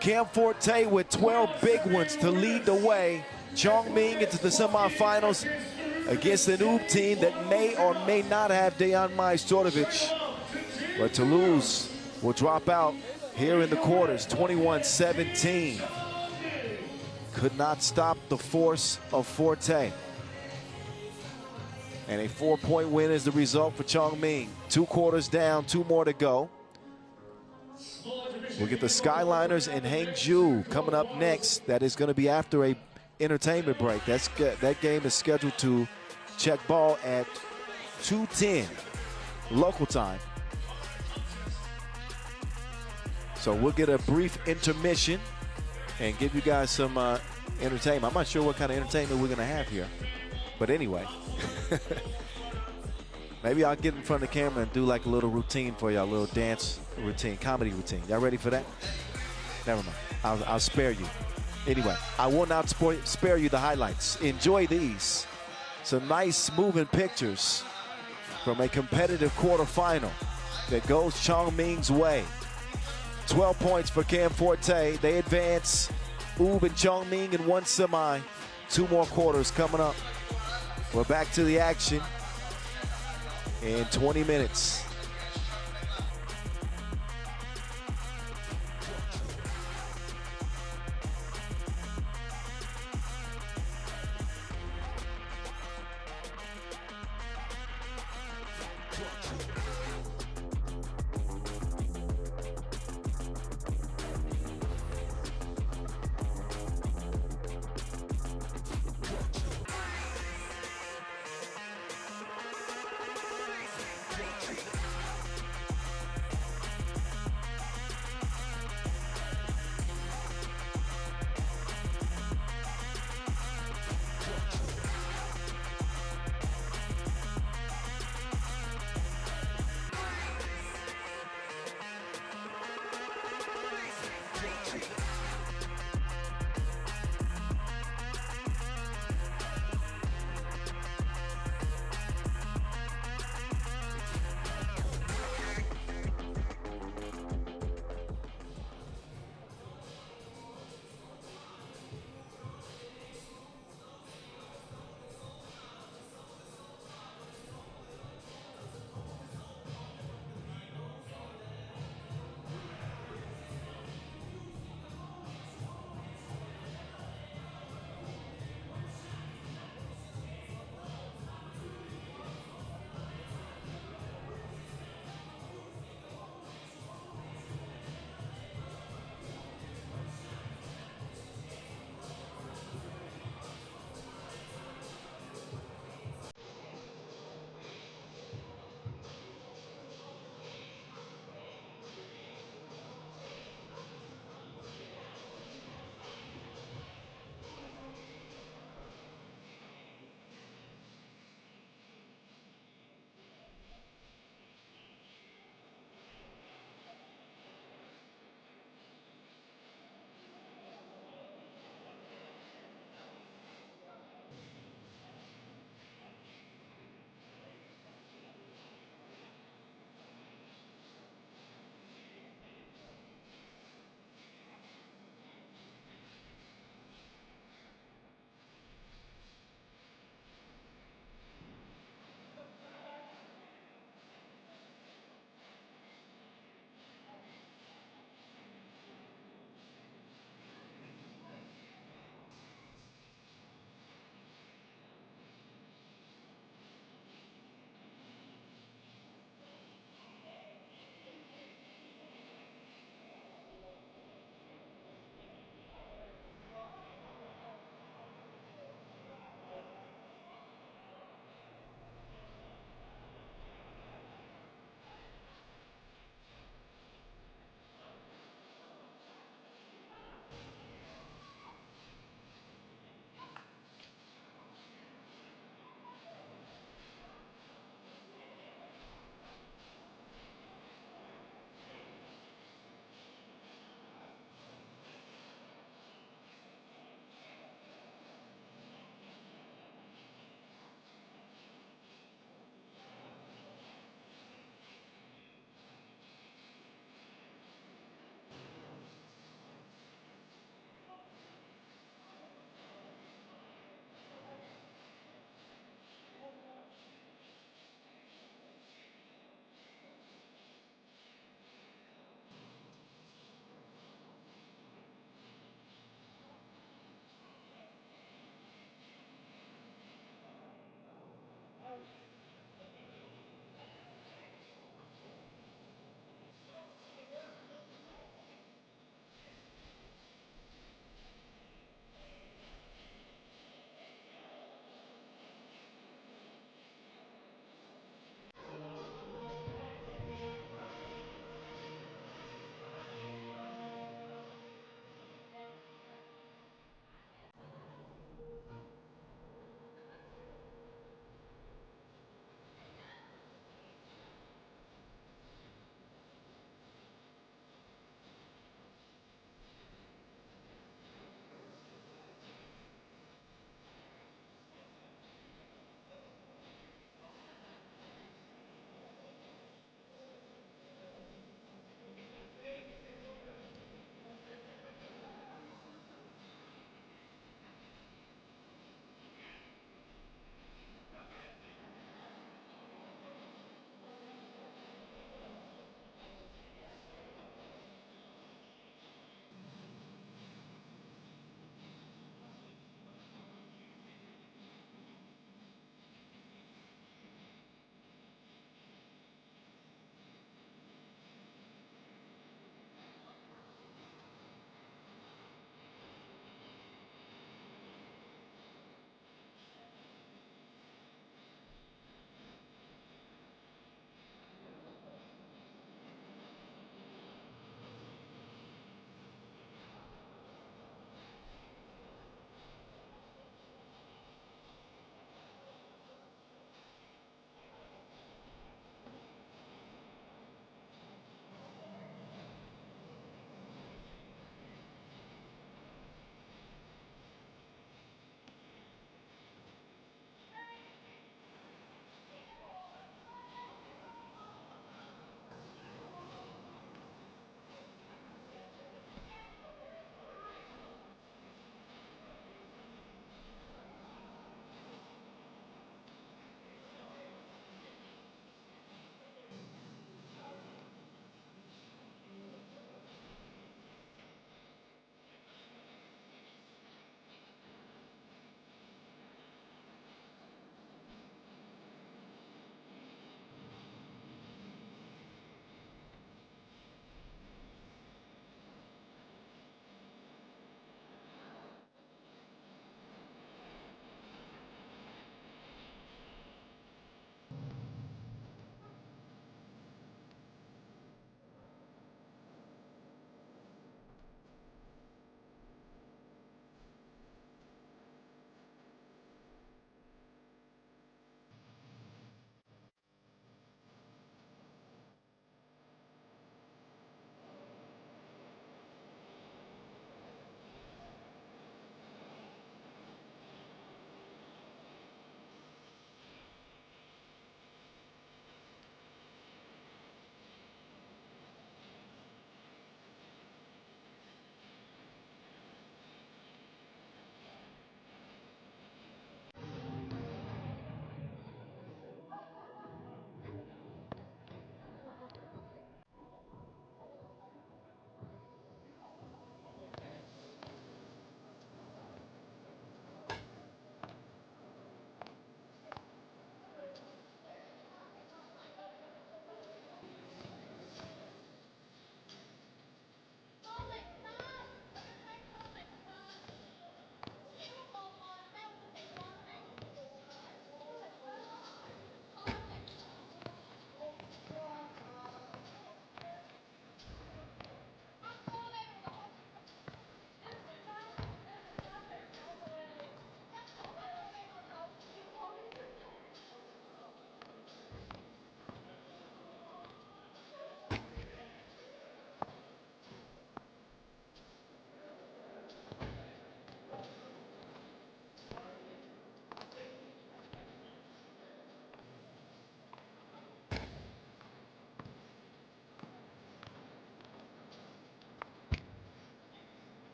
Cam Forte with 12 big ones to lead the way. Chongming into the semifinals against a new team that may or may not have Dejan Majstorovic. But Toulouse will drop out here in the quarters, 21-17. Could not stop the force of Forte. And a 4-point win is the result for Chongming. 2 quarters down, 2 more to go. We'll get the Skyliners and Hangzhou coming up next. That is going to be after a entertainment break. That game is scheduled to check ball at 2:10 local time. So we'll get a brief intermission and give you guys some entertainment. I'm not sure what kind of entertainment we're going to have here. But anyway, maybe I'll get in front of the camera and do like a little routine for y'all, a little dance routine, comedy routine. Y'all ready for that? Never mind. I'll spare you. Anyway, I will not spare you the highlights. Enjoy these. Some nice moving pictures from a competitive quarterfinal that goes Chongming's way. 12 points for Cam Forte. They advance. Ub and Chongming in 1 semi. 2 more quarters coming up. We're back to the action in 20 minutes.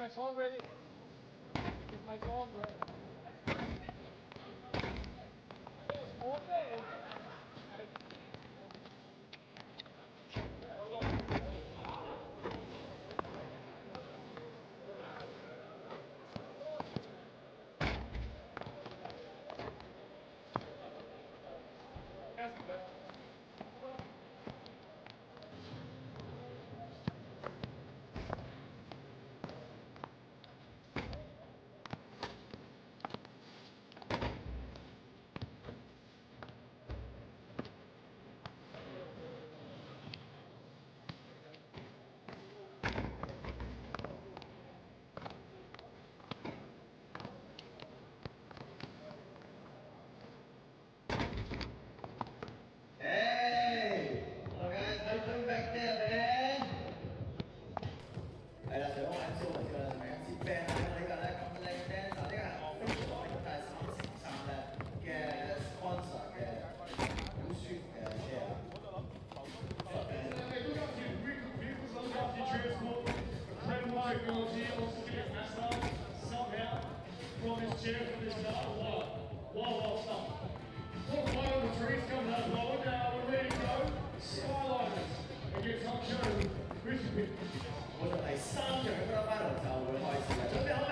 my phone ready. Is my phone ready? Technology also gets asphalt somehow from his chair from this start. Wow, stuff. Top five of the trees coming up, Rowan. We're ready to go. Skyliners against Hangzhou. Brisbane. 我哋第三場嘅 Grand Final 就會開始啦，準備好未？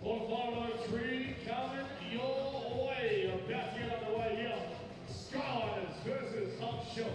Quarterfinal 3 coming your way. About to get underway here. Skyliners versus Hangzhou.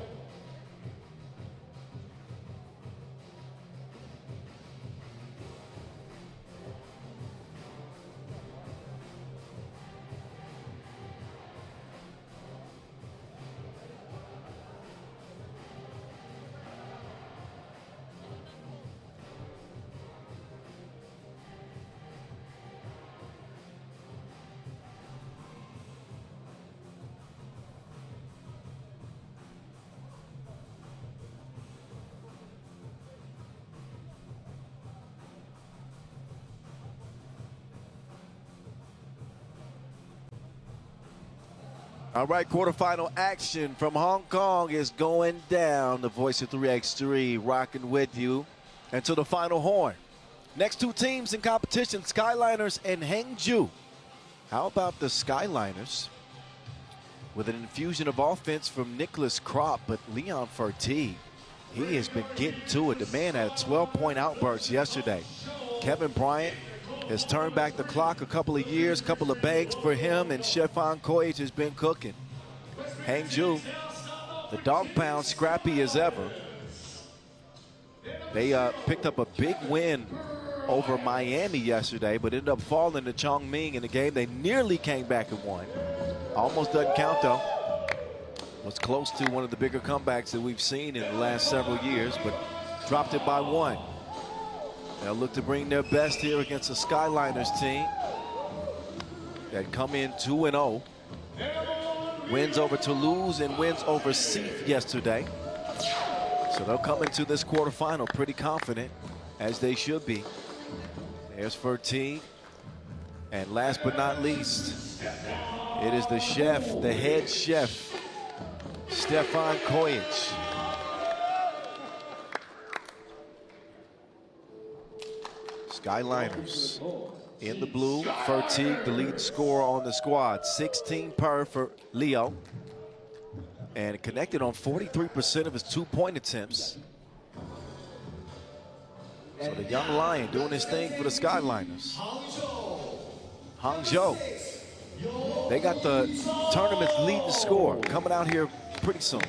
All right, quarterfinal action from Hong Kong is going down. The voice of 3x3 rocking with you until the final horn. Next two teams in competition, Skyliners and Hangzhou. How about the Skyliners? With an infusion of offense from Nicholas Kropp, but Leon Fertig, he has been getting to it. The man had a 12-point outburst yesterday. Kevin Bryant has turned back the clock a couple of years, couple of bangs for him, and Stefan Koic has been cooking. Hangzhou, the dog pound, scrappy as ever. They picked up a big win over Miami yesterday, but ended up falling to Chongming in the game. They nearly came back and won. Almost doesn't count, though. Was close to one of the bigger comebacks that we've seen in the last several years, but dropped it by one. They'll look to bring their best here against the Skyliners team that come in 2-0. Wins over Toulouse and wins over Seif yesterday. So they'll come into this quarterfinal pretty confident, as they should be. There's Fertig. And last but not least, it is the chef, the head chef, Stefan Kojic. Skyliners in the blue. Fertig, the lead scorer on the squad. 16 per for Leo. And connected on 43% of his two-point attempts. So the young Lion doing his thing for the Skyliners. Hangzhou. They got the tournament's leading scorer coming out here pretty soon.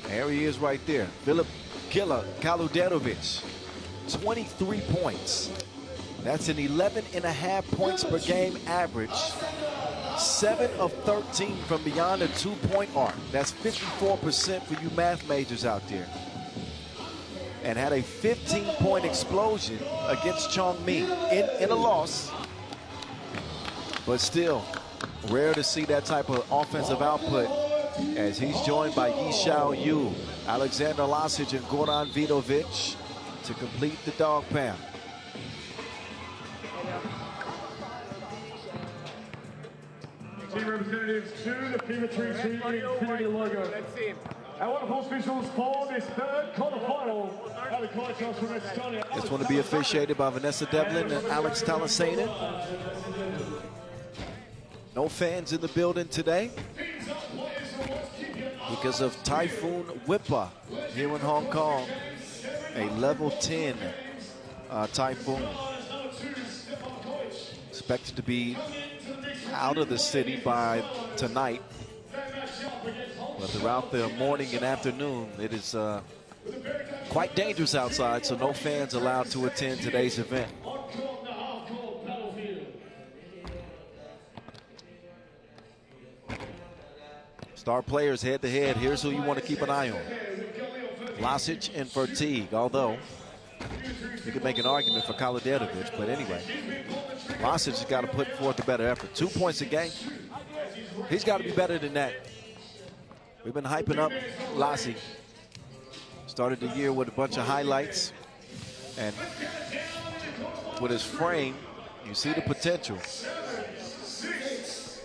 There he is right there. Filip Killer Kaluderovic, 23 points. That's an 11.5 points per game average. 7 of 13 from beyond the two-point arc. That's 54% for you math majors out there. And had a 15-point explosion against Chongming in a loss. But still, rare to see that type of offensive output as he's joined by Yishao Yu, Alexander Lasic, and Goran Vidovic to complete the dog pound. Team representatives to the FIBA Infinity logo. Our wonderful officials for this third quarterfinal. This one to be officiated by Vanessa Devlin and Alex Talasainen. No fans in the building today because of Typhoon Whippa here in Hong Kong. A level 10 typhoon. Expected to be out of the city by tonight. But throughout the morning and afternoon, it is quite dangerous outside, so no fans allowed to attend today's event. Star players head to head. Here's who you want to keep an eye on. Lasic and Fertig, although you could make an argument for Kaluderovic, but anyway. Lasic has got to put forth a better effort. 2 points a game. He's got to be better than that. We've been hyping up Lassie. Started the year with a bunch of highlights. And with his frame, you see the potential.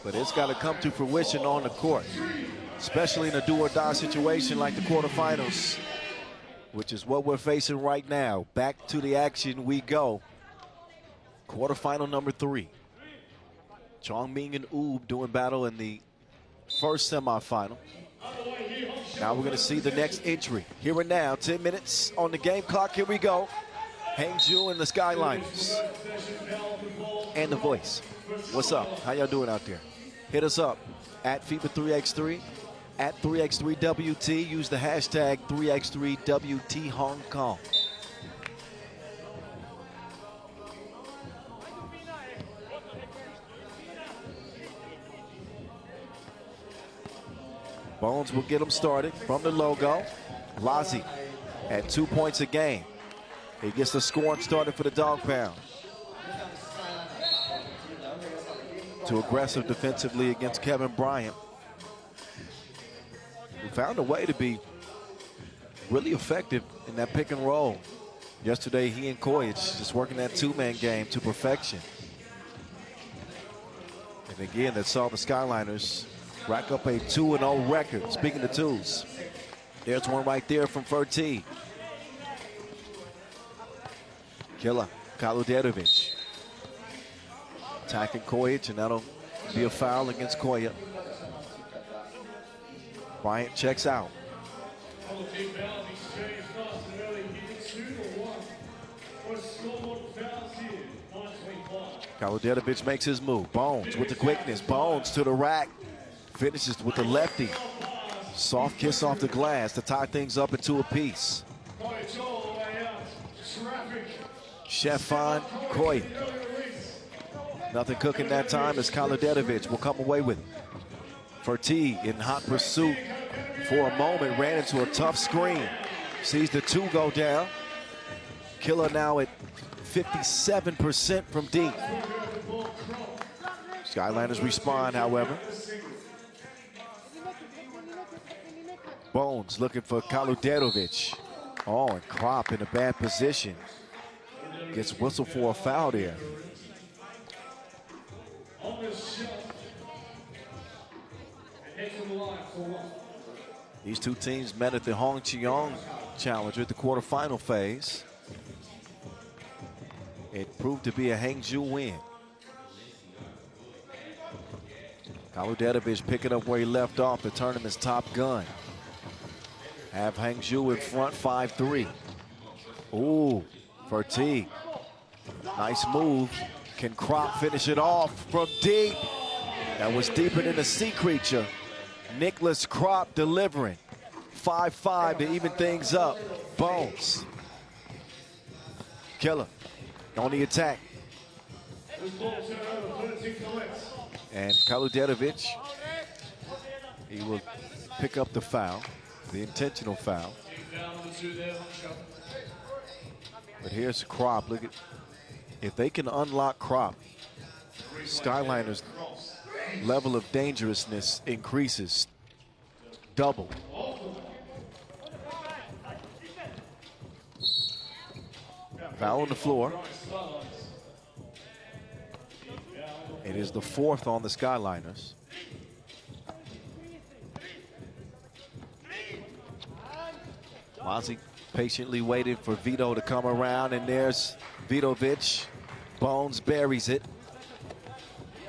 But it's got to come to fruition on the court, especially in a do-or-die situation like the quarterfinals, which is what we're facing right now. Back to the action we go. Quarterfinal number 3. Chongming and Ub doing battle in the first semifinal. Now we're going to see the next entry. Here and now, 10 minutes on the game clock. Here we go. Hangzhou and the Skyliners. And the voice. What's up? How y'all doing out there? Hit us up at FIBA 3x3, at 3x3WT. Use the hashtag 3x3WT Hong Kong. Bones will get them started from the logo. Lazi at 2 points a game. He gets the scoring started for the dog pound. Too aggressive defensively against Kevin Bryant, who found a way to be really effective in that pick and roll. Yesterday, he and Kojic just working that two-man game to perfection. And again, that saw the Skyliners rack up a 2-0 record. Speaking of twos, there's one right there from Fertig. Killer Kaluderovic attacking Kojic, and that'll be a foul against Kojic. Bryant checks out. Kaluderovic makes his move. Bones with the quickness. Bones to the rack. Finishes with the lefty. Soft kiss off the glass to tie things up into a piece. Stefan Kojic. Nothing cooking that time as Kaluderovic will come away with it. Fertig in hot pursuit for a moment. Ran into a tough screen. Sees the 2 go down. Killer now at 57% from deep. Skyliners respond, however. Bones looking for Kaluderovic. Oh, and Krop in a bad position. Gets whistled for a foul there. On the shot. And head to the line for one. These two teams met at the Hangzhou Challenger at the quarterfinal phase. It proved to be a Hangzhou win. Kaludetovic picking up where he left off, the tournament's top gun. Have Hangzhou in front 5-3. Ooh, Partizan. Nice move. Can Krop finish it off from deep? That was deeper than a sea creature. Nicholas Krop delivering. 5-5 to even things up. Bones. Killer on the attack. And Kaludetovic, he will pick up the foul, the intentional foul. But here's Krop. Look at, if they can unlock Krop, Skyliners' level of dangerousness increases double. Foul on the floor. It is the fourth on the Skyliners. Mozzie patiently waited for Vito to come around, and there's Vidovic. Bones buries it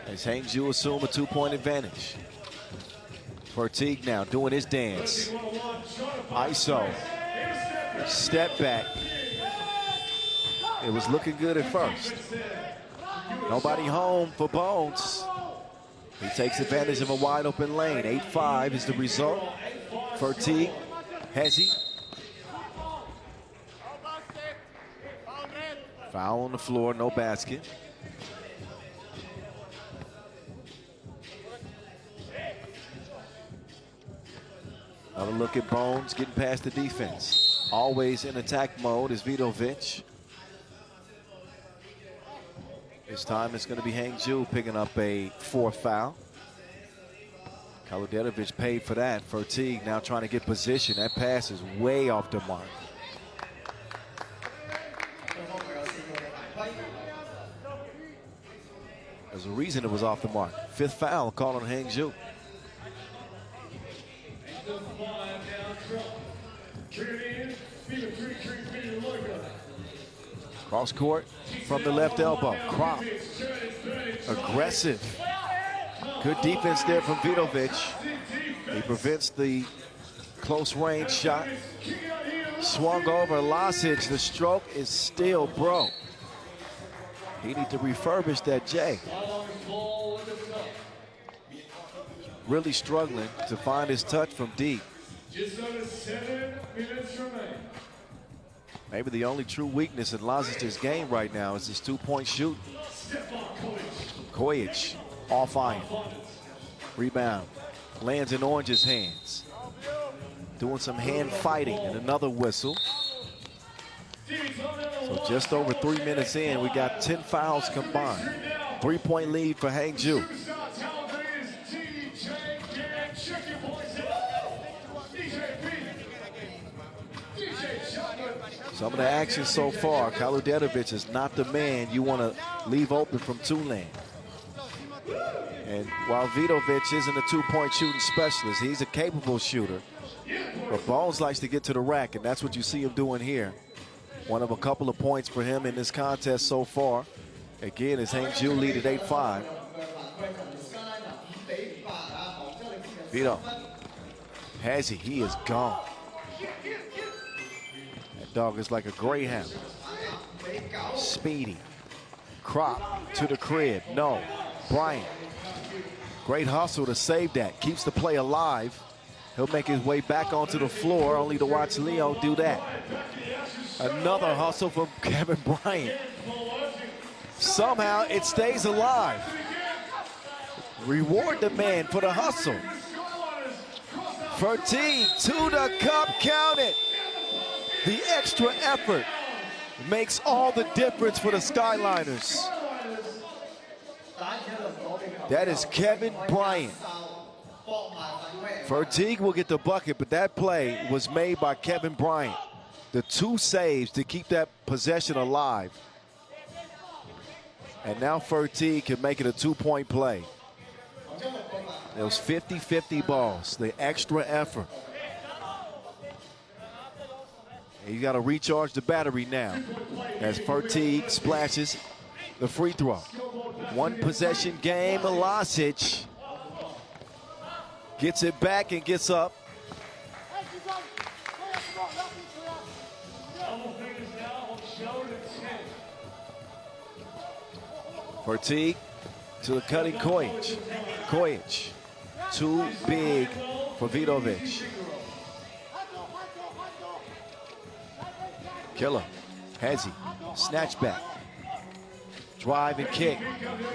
as Hangzhou assume a 2-point advantage. Partizan now doing his dance. ISO. Step back. It was looking good at first. Nobody home for Bones. He takes advantage of a wide open lane. 8-5 is the result. Partizan, Hezi. Foul on the floor, no basket. Another look at Bones getting past the defense. Always in attack mode is Vidovic. This time it's going to be Hangzhou picking up a fourth foul. Kaludetovic paid for that. Partizan now trying to get position. That pass is way off the mark. There's a reason it was off the mark. Fifth foul called on Hangzhou. Cross court from the left elbow. Krop. Aggressive. Good defense there from Vidovic. He prevents the close range shot. Swung over Lasic. The stroke is still broke. He needs to refurbish that J. Really struggling to find his touch from deep. Just under 7 minutes remain. Maybe the only true weakness in Lasic's game right now is his 2-point shooting. Kojic off iron. Rebound. Lands in Orange's hands. Doing some hand fighting and another whistle. So just over 3 minutes in, we got 10 fouls combined. 3-point lead for Hangzhou. Some of the action so far, Kaludetovic is not the man you want to leave open from two-lane. And while Vidovic isn't a 2-point shooting specialist, he's a capable shooter. But Bones likes to get to the rack, and that's what you see him doing here. One of a couple of points for him in this contest so far. Again, as Hangzhou lead at 8-5. Vito. Hezi, he is gone. That dog is like a greyhound. Speedy. Krop to the crib. No. Bryant. Great hustle to save that. Keeps the play alive. He'll make his way back onto the floor, only to watch Leo do that. Another hustle from Kevin Bryant. Somehow it stays alive. Reward the man for the hustle. Partizan to the cup, count it. The extra effort makes all the difference for the Skyliners. That is Kevin Bryant. Partizan will get the bucket, but that play was made by Kevin Bryant. The 2 saves to keep that possession alive. And now Fertig can make it a 2-point play. It was 50-50 balls, the extra effort. You got to recharge the battery now as Fertig splashes the free throw. One possession game. Lasic gets it back and gets up. Fertig to the cutting Kojic. Kojic, too big for Vidovic. Killer, Hezi, snatch back. Drive and kick.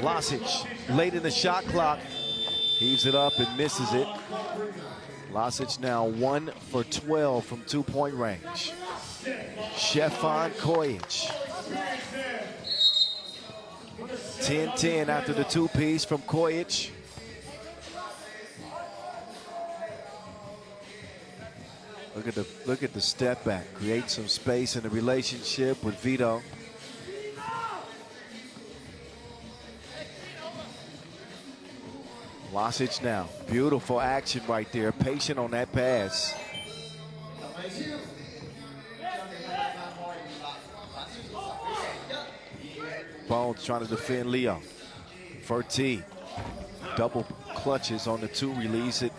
Lasic, late in the shot clock, heaves it up and misses it. Lasic now 1 for 12 from 2-point range. Stefan Kojic. 10-10 after the two-piece from Kojic. Look at the step back. Create some space in the relationship with Vito. Lasic now. Beautiful action right there. Patient on that pass. Bones trying to defend Leo. Fertig. Double clutches on the 2 release. It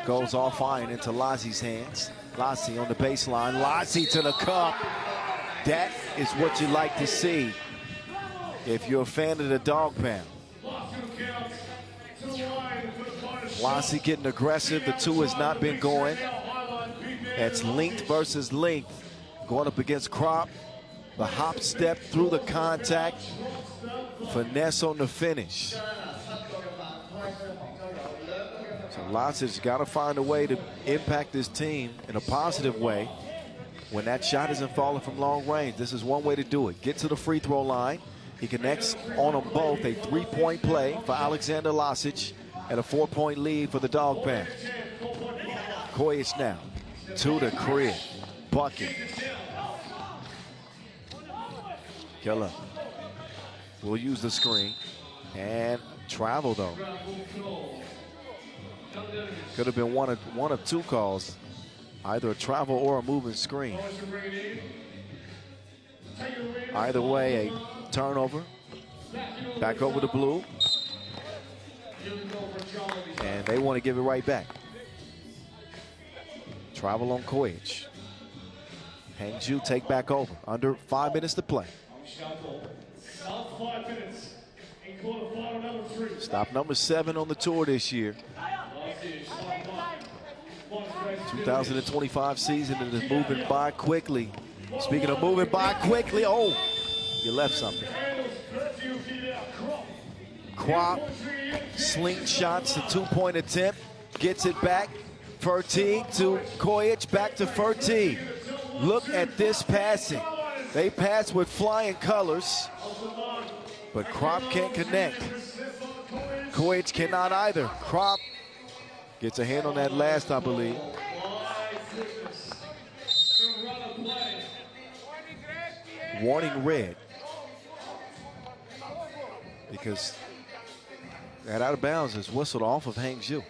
goes off iron into Lazi's hands. Lassi on the baseline. Lassi to the cup. That is what you like to see if you're a fan of the dog pound. Lassi getting aggressive. The 2 has not been going. That's length versus length. Going up against Krop. The hop step through the contact. Finesse on the finish. So Lasic's got to find a way to impact this team in a positive way when that shot isn't falling from long range. This is one way to do it. Get to the free throw line. He connects on them both. A 3-point play for Alexander Lasic and a 4-point lead for the Dog Pound. Kojic now to the crib. Bucket. Killer will use the screen and travel though. Could have been one of 2 calls, either a travel or a moving screen. Either way, a turnover. Back over to Blue. And they want to give it right back. Travel on Kojic. Hangzhou take back over. Under 5 minutes to play. Stop number 7 on the tour this year. 2025 season and is moving by quickly. Speaking of moving by quickly, oh, you left something. Krop slingshots the 2-point attempt, gets it back. Fertig to Kojic, back to Fertig. Look at this passing. They pass with flying colors, but Krop can't connect. Kojic cannot either. Krop gets a hand on that last, I believe. Warning red. Because that out of bounds is whistled off of Hangzhou.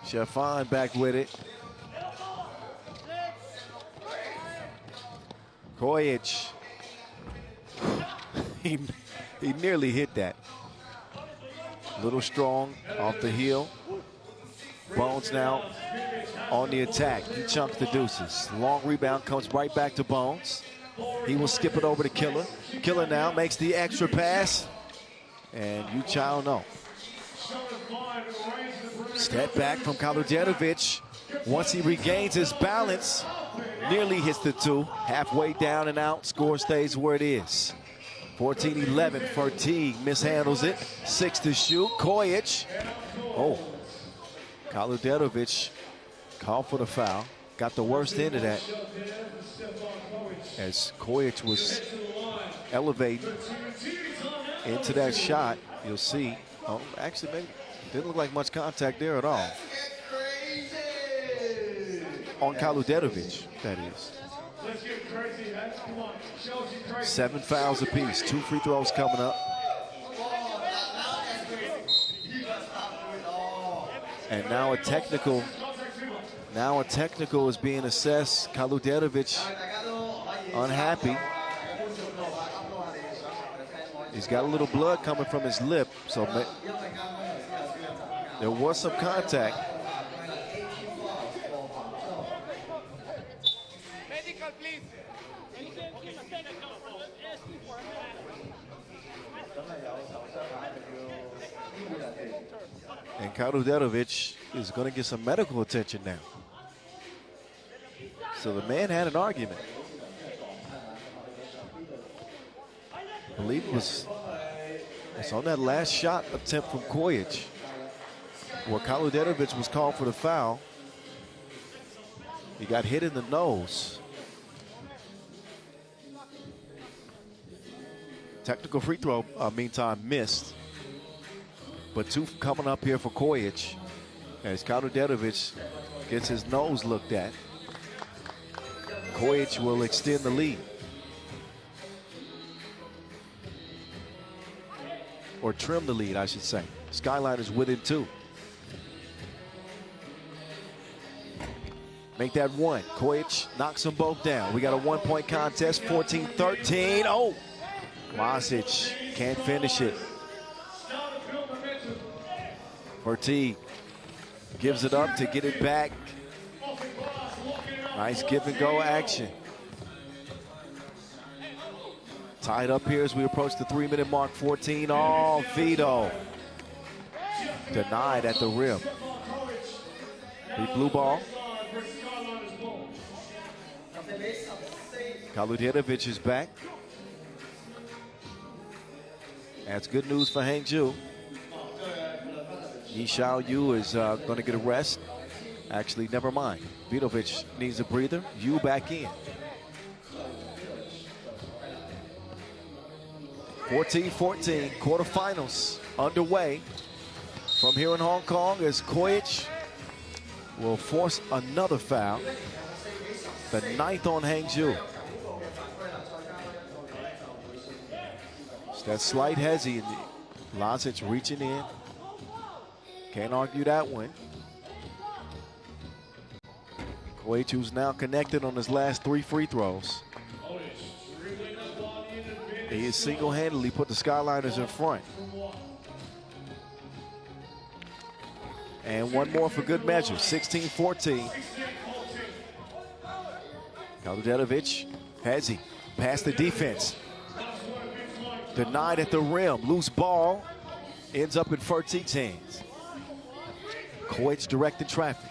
Stefan back with it. Kojic. he nearly hit that. A little strong off the heel. Bones now on the attack. He chunks the deuces. Long rebound comes right back to Bones. He will skip it over to Killer. Killer now makes the extra pass. And you child know. Step back from Kaludjanovic. Once he regains his balance, nearly hits the 2. Halfway down and out, score stays where it is. 14-11, Fertig mishandles it. 6 to shoot, Kojic. Oh, Kaludjanovic called for the foul. Got the worst end of that as Kojic was elevating into that shot. You'll see, oh, actually maybe didn't look like much contact there at all. on Kaluderovic, that is. Let's get crazy, man. Come on. Shows you crazy. 7 fouls apiece, 2 free throws coming up. And now a technical is being assessed. Kaluderovic unhappy. He's got a little blood coming from his lip, so there was some contact. Medical, please. And Kaluderovic is going to get some medical attention now. So the man had an argument. I believe it's on that last shot attempt from Kojic, where Kaluderovic was called for the foul. He got hit in the nose. Technical free throw, meantime, missed. But 2 coming up here for Kojic as Kaluderovic gets his nose looked at. Kojic will extend the lead. Or trim the lead, I should say. Skyliners within 2. Make that 1. Kojic knocks them both down. We got a 1-point contest, 14-13. Oh, Lasic can't finish it. Partizan gives it up to get it back. Nice give and go action. Tied up here as we approach the 3-minute mark, 14 all. Vito denied at the rim. The blue ball. Kaluderovic is back. That's good news for Hangzhou. Yi Xiao-Yu is going to get a rest. Actually, never mind. Vidovic needs a breather. Yu back in. 14-14, quarterfinals underway from here in Hong Kong as Kojic will force another foul. The 9th on Hangzhou. It's that slight hezzy. Lasic reaching in. Can't argue that one. Kojic, who's now connected on his last 3 free throws. He has single-handedly put the Skyliners in front. And one more for good measure, 16-14. Kaluderovic, Hezzy, past the defense. Denied at the rim, loose ball, ends up in Fertig's hands. Kojic directing traffic.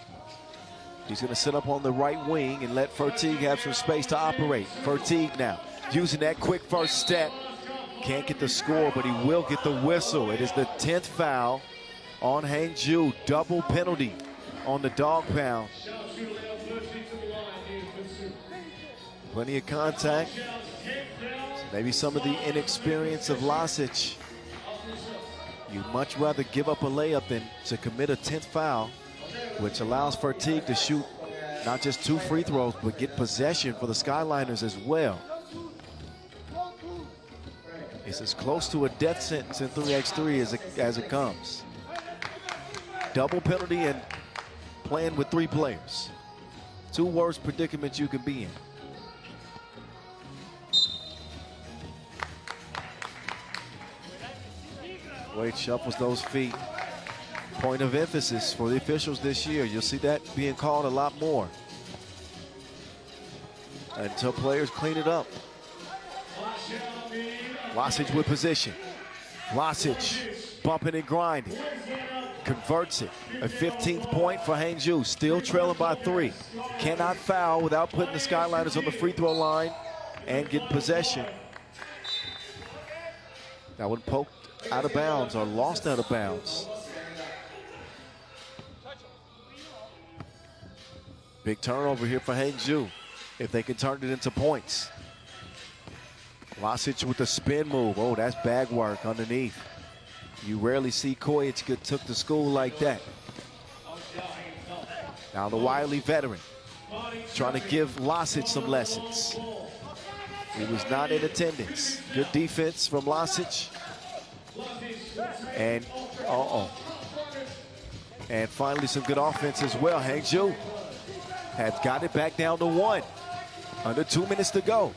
He's going to sit up on the right wing and let Fertig have some space to operate. Fertig now using that quick first step. Can't get the score, but he will get the whistle. It is the 10th foul on Hangzhou. Double penalty on the dog pound. Plenty of contact. Maybe some of the inexperience of Lasic. You'd much rather give up a layup than to commit a 10th foul, which allows Fertig to shoot not just 2 free throws, but get possession for the Skyliners as well. It's as close to a death sentence in 3x3 as it comes. Double penalty and playing with 3 players. 2 worst predicaments you can be in. Wade shuffles those feet. Point of emphasis for the officials this year. You'll see that being called a lot more until players clean it up. Lasic with position. Lasic bumping and grinding. Converts it. A 15th point for Hangzhou. Still trailing by 3. Cannot foul without putting the Skyliners on the free throw line and get possession. That one poked out of bounds or lost out of bounds. Big turnover here for Hangzhou if they can turn it into points. Lasic with the spin move. Oh, that's bag work underneath. You rarely see Kojic get took to school like that. Now the wily veteran trying to give Lasic some lessons. He was not in attendance. Good defense from Lasic. And, and finally some good offense as well. Hangzhou has got it back down to 1. Under 2 minutes to go.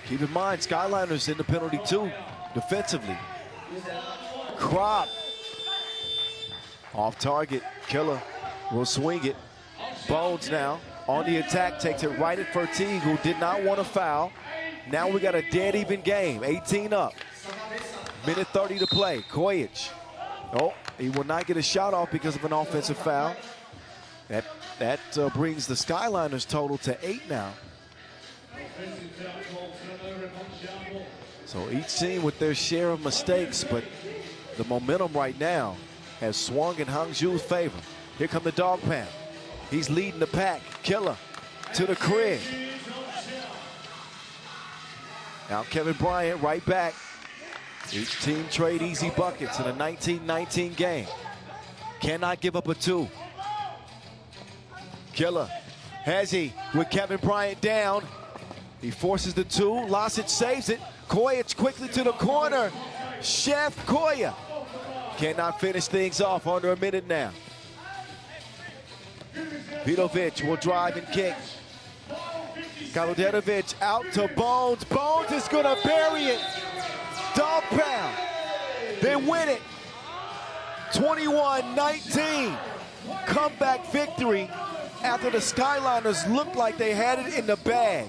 Keep in mind, Skyliners in the penalty too, defensively. Crop. Off target, Killer will swing it. Bones now on the attack, takes it right at Fertig, who did not want to foul. Now we got a dead even game, 18 up. Minute 30 to play, Kojic. Oh, he will not get a shot off because of an offensive foul. That brings the Skyliners total to 8 now. So each team with their share of mistakes, but the momentum right now has swung in Hangzhou's favor. Here come the dog pound. He's leading the pack. Killer to the crib. Now Kevin Bryant right back. Each team trade easy buckets in a 19-19 game. Cannot give up a 2. Killer has he with Kevin Bryant down. He forces the 2. Lasic saves it. Kojic quickly to the corner. Chef Koya cannot finish things off under a minute now. Vidovic will drive and kick. Kalodetovic out to Bones. Bones is gonna bury it. Dog pound. They win it. 21-19. Comeback victory after the Skyliners looked like they had it in the bag.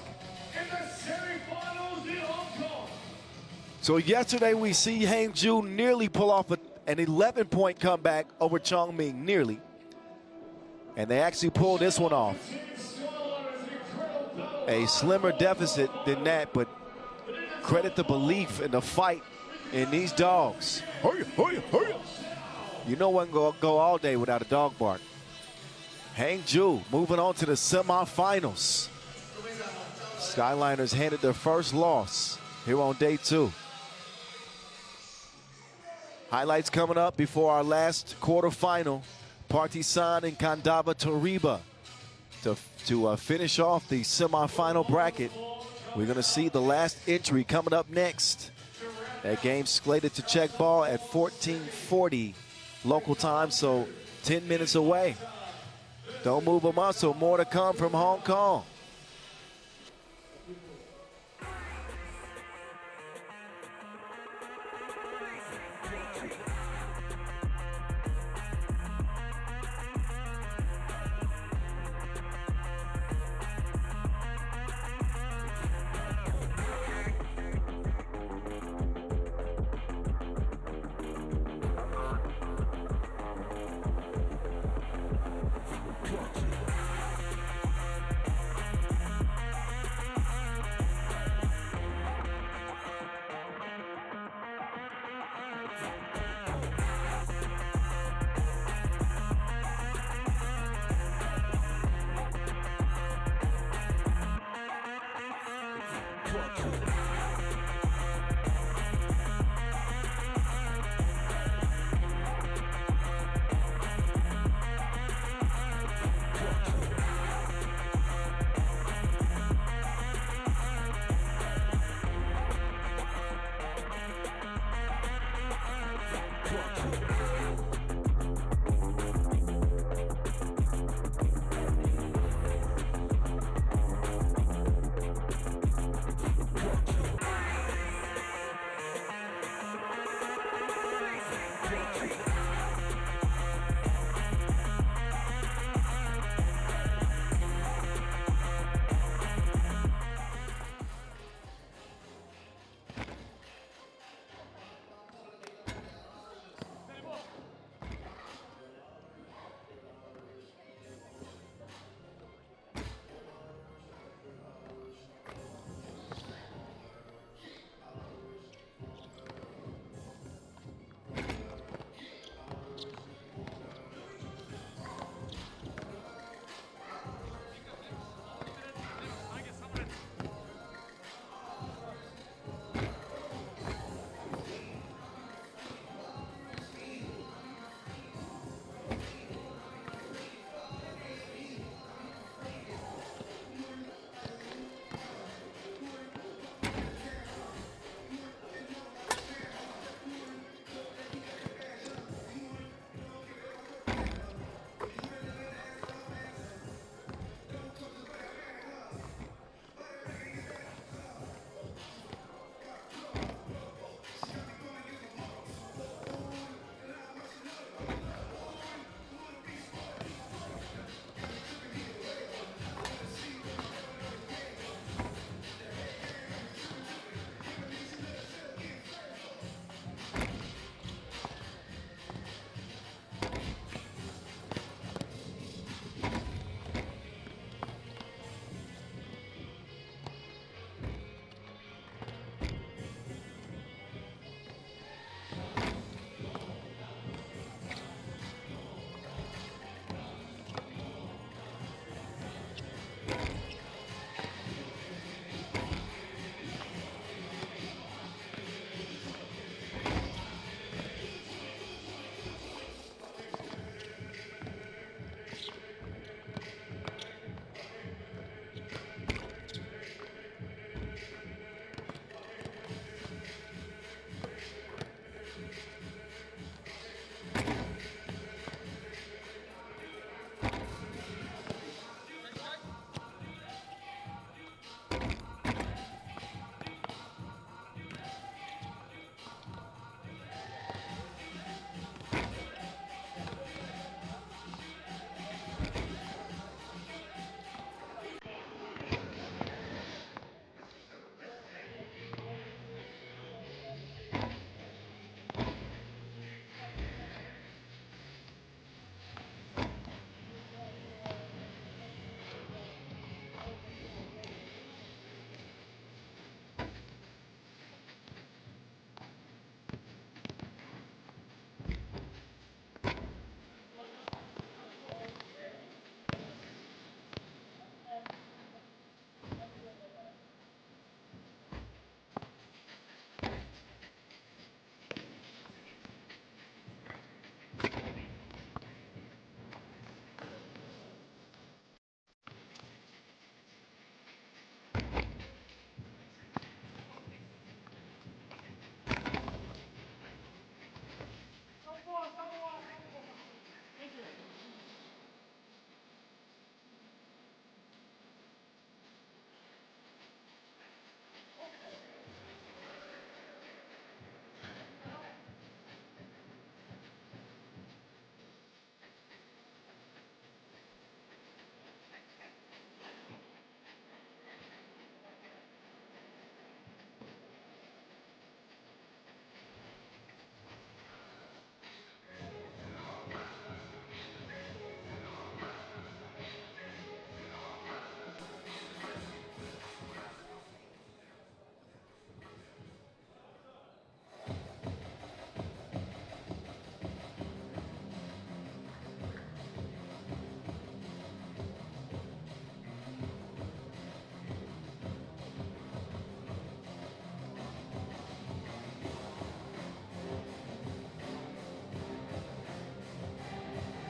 So yesterday we see Hangzhou nearly pull off an 11-point comeback over Chongming, nearly. And they actually pulled this one off. A slimmer deficit than that, but credit the belief and the fight in these dogs. Hurry, hurry, hurry. You know one can go all day without a dog bark. Hangzhou moving on to the semifinals. Skyliners handed their first loss here on day 2. Highlights coming up before our last quarterfinal. Partizan and Kandava Turība to finish off the semifinal bracket. We're going to see the last entry coming up next. That game slated to check ball at 14:40 local time, so 10 minutes away. Don't move a muscle. More to come from Hong Kong.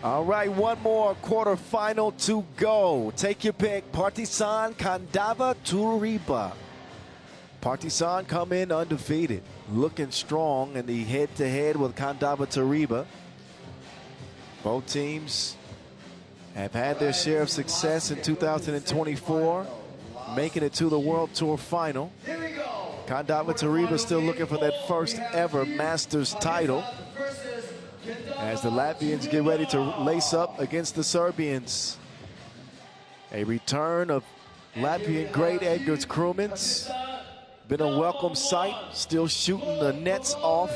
All right, one more quarterfinal to go. Take your pick. Partizan, Kandava, Turība. Partizan come in undefeated, looking strong in the head-to-head with Kandava Turība. Both teams have had their share of success in 2024, making it to the World Tour final. Kandava Turība still looking for that first ever Masters title as the Latvians get ready to lace up against the Serbians. A return of Latvian great Edgars Krūmins. Been a welcome sight, still shooting the nets off.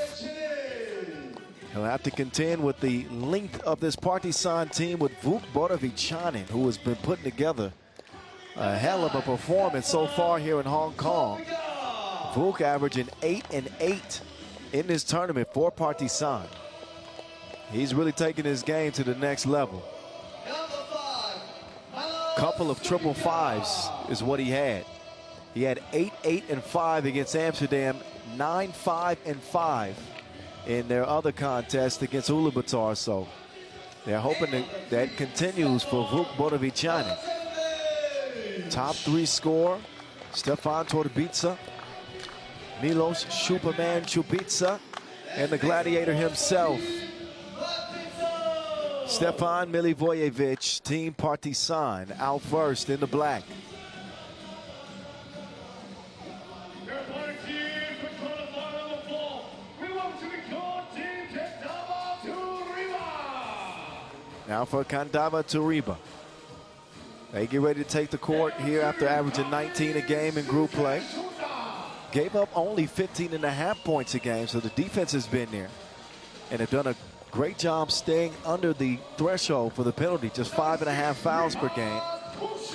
He'll have to contend with the length of this Partizan team with Vuk Borovichanin, who has been putting together a hell of a performance so far here in Hong Kong. Vuk averaging 8 and 8 in this tournament for Partizan. He's really taking his game to the next level. Couple of triple fives is what he had. He had 8, 8, and 5 against Amsterdam, 9, 5, and 5 in their other contest against Ulaanbaatar. So they're hoping that continues for Vuk Borovichanin. Top 3 scorer, Stefan Turība, Milos Superman Čupica, and the gladiator himself, Stefan Milivojevic, Team Partizan, out first in the black. Now for Kandava Turība. They get ready to take the court here after averaging 19 a game in group play. Gave up only 15.5 points a game, so the defense has been there. And have done a great job staying under the threshold for the penalty, just 5.5 fouls per game.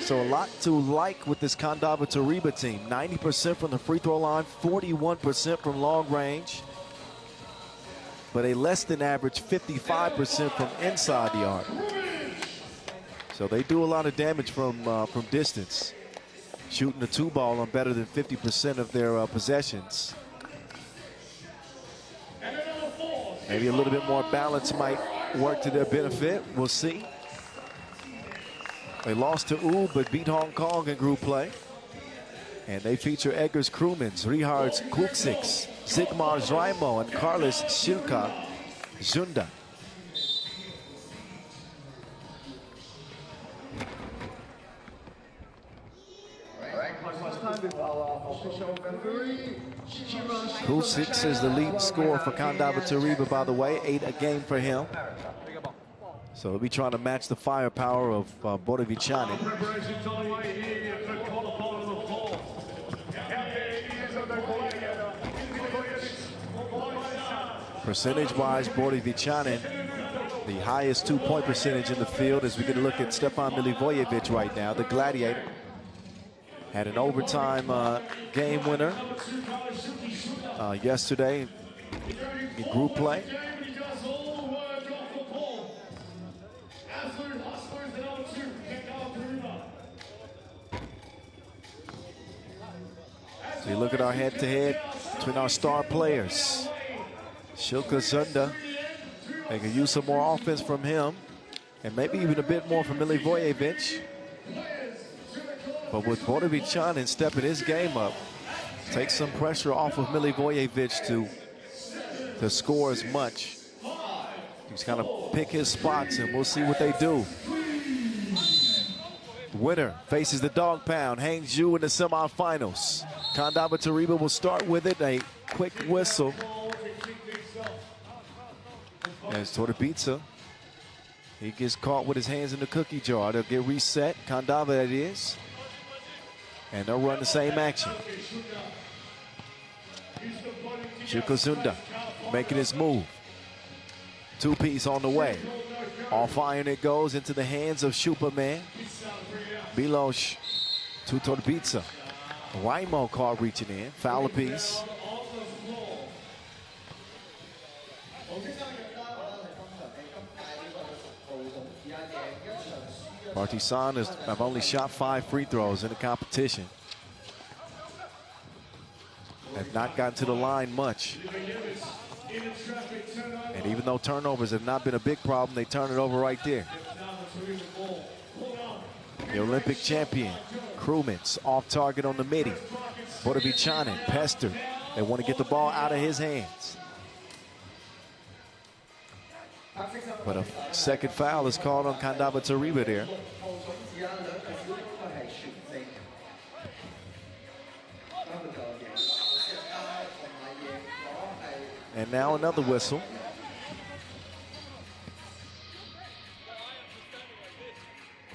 So a lot to like with this Kandava Turība team. 90% from the free throw line, 41% from long range, but a less than average 55% from inside the arc. So they do a lot of damage from distance, shooting the 2 ball on better than 50% of their possessions. Maybe a little bit more balance might work to their benefit. We'll see. They lost to U, but beat Hong Kong in group play. And they feature Edgars Krūmins, Rihards Kuksiks, Sigmar Zraimo, and Carlos Šilka Zunda. Kuksiks is the leading scorer for Kandava Turība, by the way, 8 a game for him. So he'll be trying to match the firepower of Borovichanin. Percentage-wise, Borovichanin, the highest 2-point percentage in the field as we get a look at Stefan Milivojevic right now, the gladiator. Had an overtime game winner yesterday in group play. So you look at our head-to-head between our star players. Šilka Zunda, they can use some more offense from him, and maybe even a bit more from Milivojevic. But with Borovichanin stepping his game up, take some pressure off of Milivojevic to score as much. He's kind of pick his spots, and we'll see what they do. Winner faces the dog pound, Hangzhou in the semifinals. Kandava Turība will start with it, a quick whistle. As Turība, he gets caught with his hands in the cookie jar. They'll get reset, Kandava that is. And they'll run the same action. Šilka Zunda making his move. 2-piece on the way. Off iron it goes into the hands of Superman. Milos to Turība. Raimo caught reaching in. Foul apiece. Partizan have only shot 5 free throws in the competition. Have not gotten to the line much. And even though turnovers have not been a big problem, they turn it over right there. The Olympic champion, Krumins, off target on the midi. Bodavichanin, pestered. They want to get the ball out of his hands. But a second foul is called on Kandava Turība there. And now another whistle.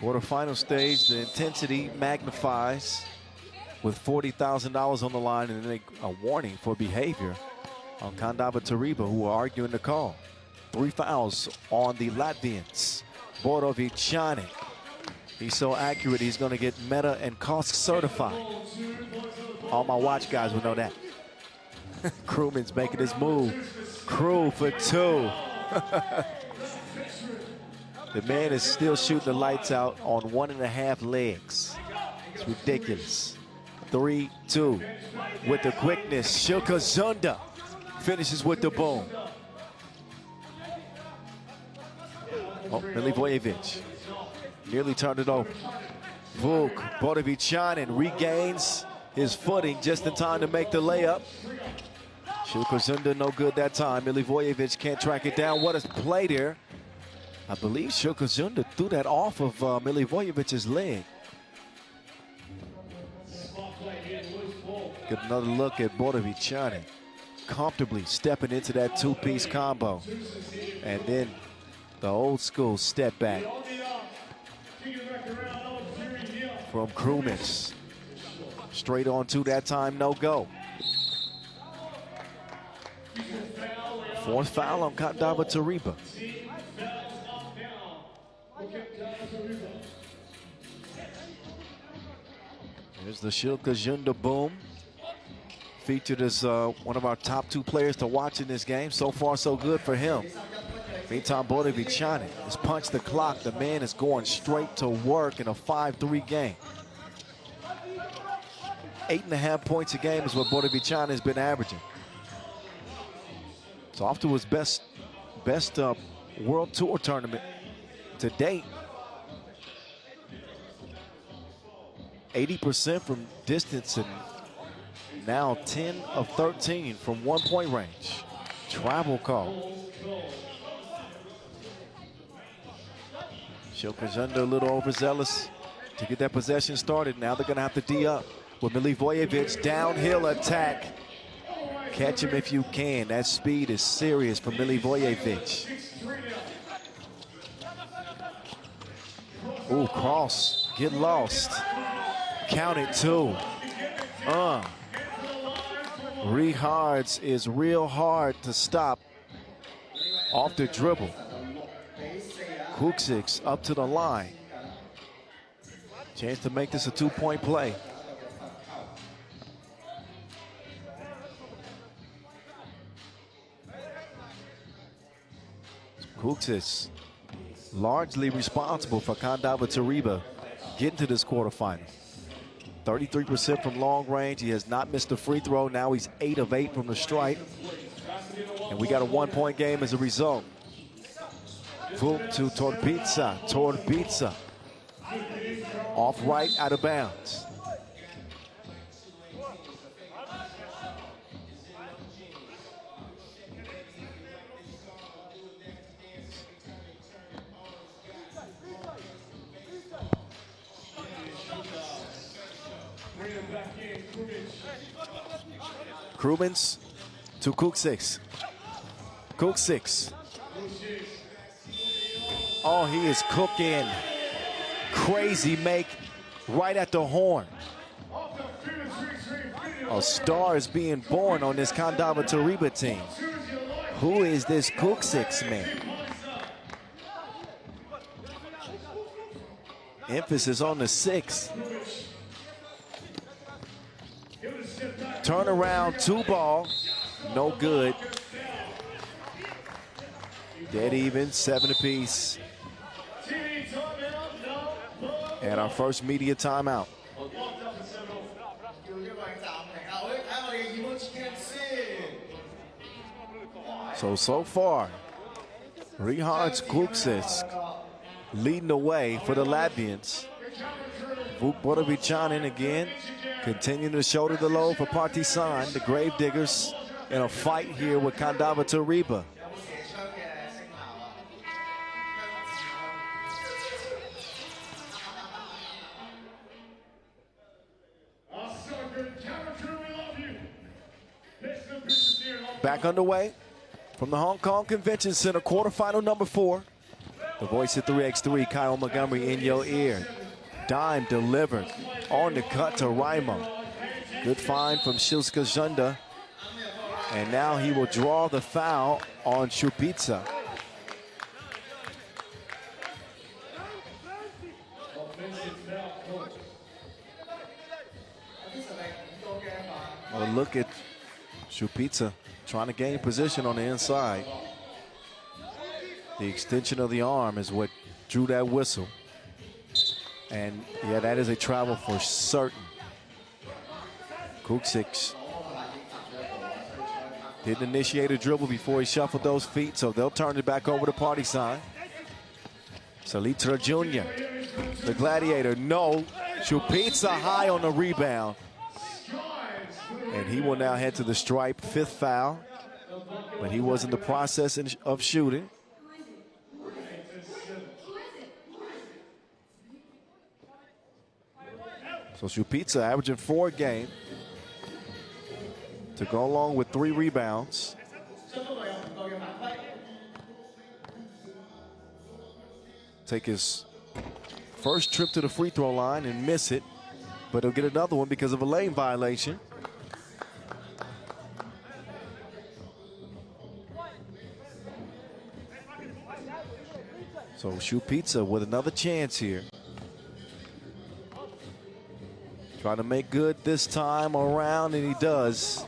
Quarterfinal stage, the intensity magnifies with $40,000 on the line, and then a warning for behavior on Kandava Turība, who are arguing the call. 3 fouls on the Latvians. Bodavichanin. He's so accurate, he's going to get meta and cost certified. All my watch guys will know that. Krumins making his move. Crew for 2. The man is still shooting the lights out on 1.5 legs. It's ridiculous. 3-2 with the quickness. Shilkazunda finishes with the boom. Oh, Milivojevic nearly turned it over. Vuk, Bodavichanin regains his footing just in time to make the layup. Shilkazunda no good that time. Milivojevic can't track it down. What a play there. I believe Shilkazunda threw that off of Milivojevic's leg. Get another look at Bodavichanin comfortably stepping into that two-piece combo. And then the old school step back from Krumins. Straight on 2 that time, no go. 4th foul on Kandava Turība. Here's the Shilkazunda boom. Featured as one of our top 2 players to watch in this game. So far, so good for him. Meantime, Bodavichanin has punched the clock. The man is going straight to work in a 5-3 game. 8.5 points a game is what Bodavichanin has been averaging. It's off to his best World Tour tournament to date. 80% from distance and now 10 of 13 from 1-point range. Travel call. Shilkazunda a little overzealous to get that possession started. Now they're going to have to D up with Milivojevic. Downhill attack. Catch him if you can. That speed is serious for Milivojevic. Ooh, cross. Get lost. Count it 2. Rehards is real hard to stop off the dribble. Kuksic up to the line. Chance to make this a 2-point play. Kuksic largely responsible for Kandava Turība getting to this quarterfinal. 33% from long range. He has not missed a free throw. Now he's 8 of 8 from the stripe. And we got a 1-point game as a result. Vuk to Turība. Turība. Off right, out of bounds. Krumins to Kuksic. Kuksic. Oh, he is cooking. Crazy make right at the horn. A star is being born on this Kandava Turība team. Who is this Kuksic man? Emphasis on the 6. Turnaround 2-ball, no good. Dead even, 7 apiece. And our first media timeout. So far, Rihards Kuksic leading the way for the Latvians. Vuk Bodavichanin again, continuing to shoulder the load for Partizan, the Gravediggers, in a fight here with Kandava Turība. Back underway from the Hong Kong Convention Center, quarterfinal number 4. The voice of 3x3, Kyle Montgomery, in your ear. Dime delivered on the cut to Raimo. Good find from Shilska Junda. And now he will draw the foul on Šupica. Well, look at Šupica trying to gain position on the inside. The extension of the arm is what drew that whistle. And yeah, that is a travel for certain. Kuksic didn't initiate a dribble before he shuffled those feet, so they'll turn it back over to Partizan. Salitra Jr., the Gladiator, no. Šupica high on the rebound. And he will now head to the stripe, 5th foul. But he was in the process of shooting. So Šupica averaging 4 a game to go along with 3 rebounds. Take his first trip to the free throw line and miss it, but he'll get another one because of a lane violation. So Šupica with another chance here. Trying to make good this time around, and he does.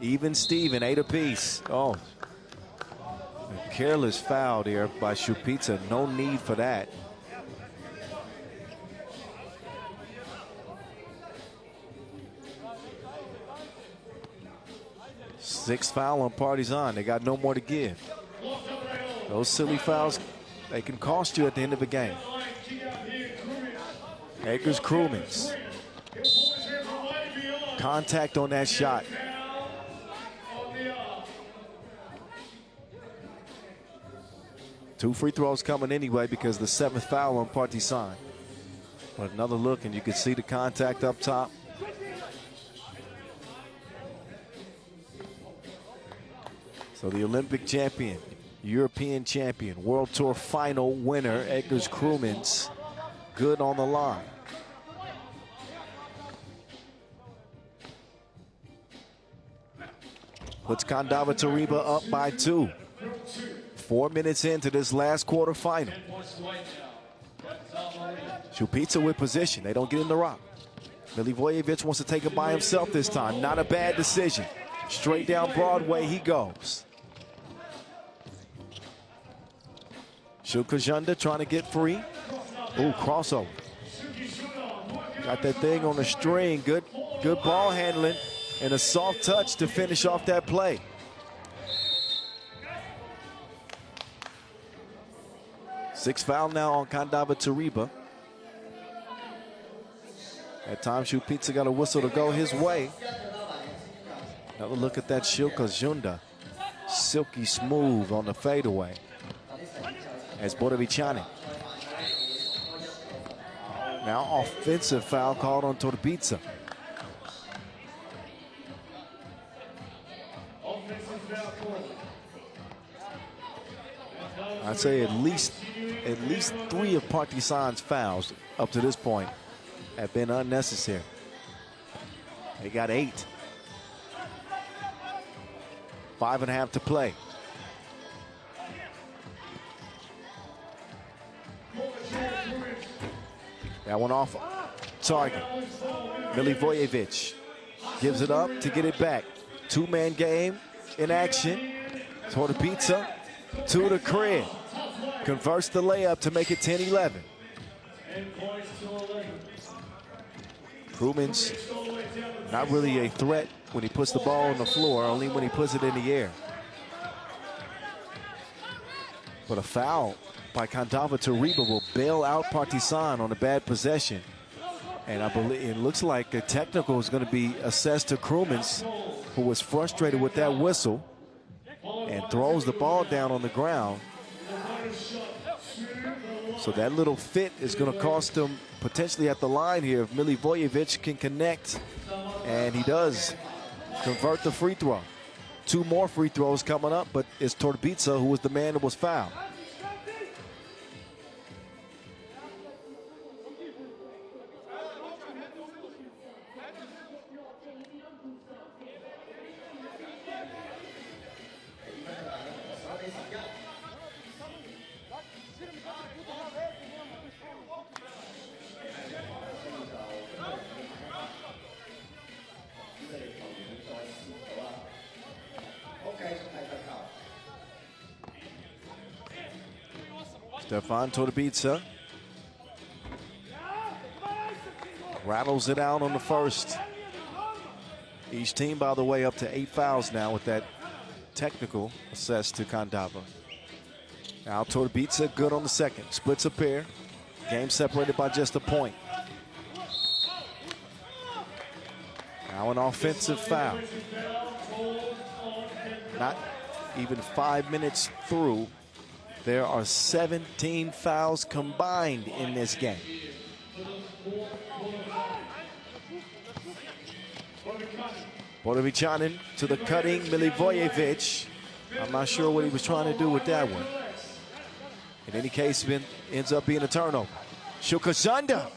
Even Steven, 8 apiece. Oh, a careless foul there by Šupica. No need for that. Sixth foul on Partizan. They got no more to give. Those silly fouls, they can cost you at the end of the game. Akers Krumins. Contact on that shot. Two free throws coming anyway because the 7th foul on Partizan. But another look and you can see the contact up top. So the Olympic champion, European champion, World Tour final winner, Akers Krumins, good on the line. Puts Kandava Turība up by 2. 4 minutes into this last quarterfinal. Šupica with position. They don't get in the rock. Milivojevic wants to take it by himself this time. Not a bad decision. Straight down Broadway he goes. Shilka Junda trying to get free. Ooh, crossover. Got that thing on the string. Good ball handling and a soft touch to finish off that play. Sixth foul now on Kandava Turība. At times, Šupica got a whistle to go his way. Another look at that Shilka Junda. Silky smooth on the fadeaway. As Bodavichanin. Now offensive foul called on Turība. I'd say at least 3 of Partizan's fouls up to this point have been unnecessary. They got 8. 5.5 to play. That one off target. Milivojevic gives it up to get it back. 2-man game in action. Turība to the crib. Converts the layup to make it 10-11. Krumins not really a threat when he puts the ball on the floor, only when he puts it in the air. But a foul by Kandava Turība will bail out Partizan on a bad possession. And I believe it looks like a technical is going to be assessed to Krumens, who was frustrated with that whistle and throws the ball down on the ground. So that little fit is going to cost him potentially at the line here if Milivojevic can connect. And he does convert the free throw. 2 more free throws coming up, but it's Turība who was the man that was fouled. Stefan Turība rattles it out on the first. Each team, by the way, up to 8 fouls now with that technical assessed to Kandava. Now Turība good on the second. Splits a pair. Game separated by just a point. Now an offensive foul. Not even 5 minutes through. There are 17 fouls combined in this game. Borovichanin to the cutting Milivojevic. I'm not sure what he was trying to do with that one. In any case, it ends up being a turnover. Shukajanda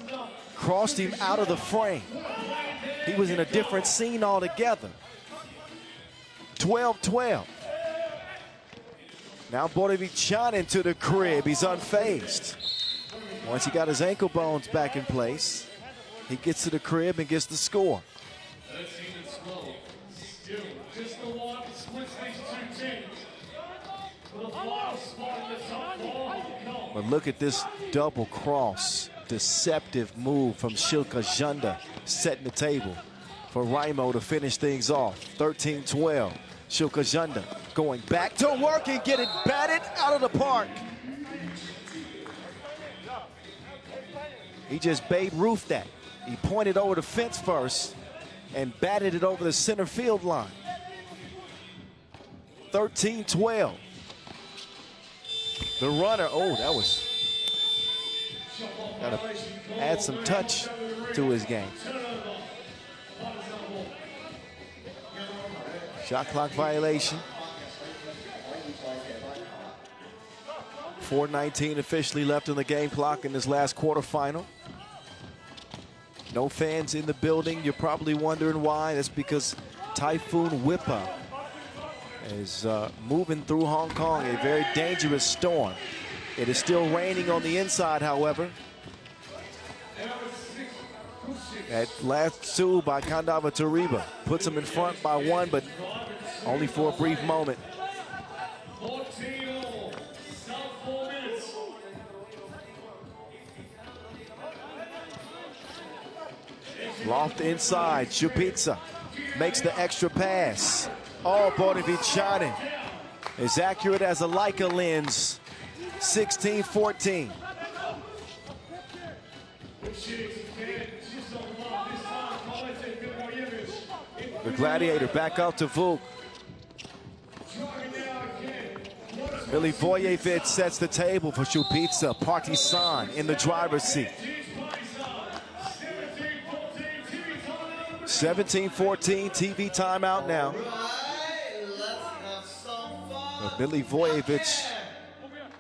crossed him out of the frame. He was in a different scene altogether. 12-12. Now Borovichanin to the crib. He's unfazed. Once he got his ankle bones back in place, he gets to the crib and gets the score. But look at this double cross. Deceptive move from Shukajanda, setting the table for Raimo to finish things off. 13-12. Shukajanda going back to work and get it batted out of the park. He just Babe Ruth that. He pointed over the fence first and batted it over the center field line. 13-12. The runner, oh, that was, gotta add some touch to his game. Shot clock violation. 4:19 officially left on the game clock in this last quarterfinal. No fans in the building. You're probably wondering why. That's because Typhoon Whippa is moving through Hong Kong, a very dangerous storm. It is still raining on the inside, however. That last 2 by Kandava Turība puts him in front by 1, but only for a brief moment. Loft inside, Turība makes the extra pass. Oh, Borovichanin is accurate as a Leica lens. 16-14. The Gladiator back out to Vuk. Milivojevic sets the table for Turība. Partizan in the driver's seat. 17-14, TV timeout now. Milivojevic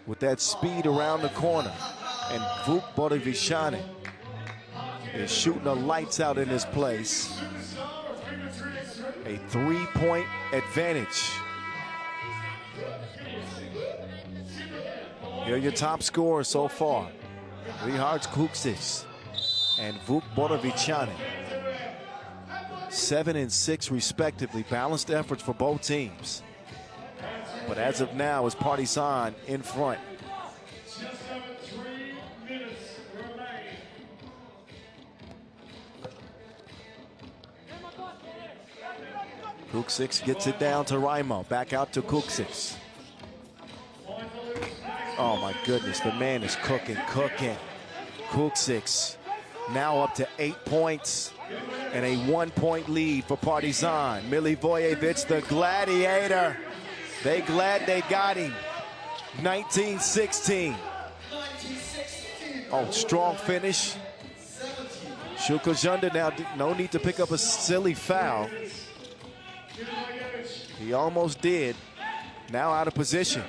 with that speed around the corner. And Vuk Borovichanin is shooting the lights out in this place. A 3-point advantage. Here are your top scorers so far. Richard Kuksic and Vuk Borovichanin. 7 and 6 respectively. Balanced efforts for both teams. But as of now, it's Partizan in front. Kuksix gets it down to Raimo. Back out to Kuksix. Oh my goodness, the man is cooking. Kuksix now up to 8 points and a 1-point lead for Partizan. Milivojevic, the gladiator. They glad they got him. 19-16. Oh, strong finish. Shukajunda now, no need to pick up a silly foul. He almost did. Now out of position.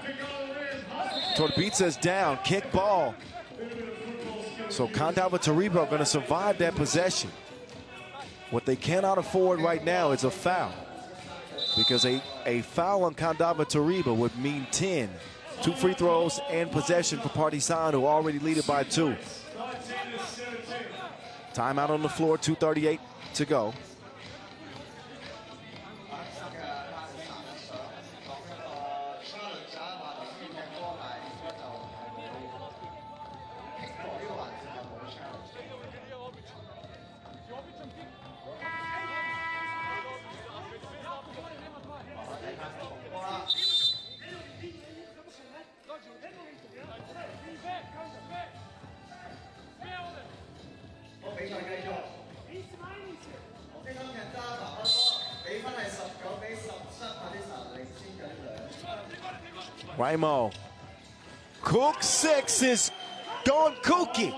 Turība's down, kick ball. So Kandava Turība are going to survive that possession. What they cannot afford right now is a foul, because a foul on Kandava Turība would mean 10. 2 free throws and possession for Partizan, who already lead it by 2. Timeout on the floor, 2:38 to go. Raimo. Kuksix is going kooky.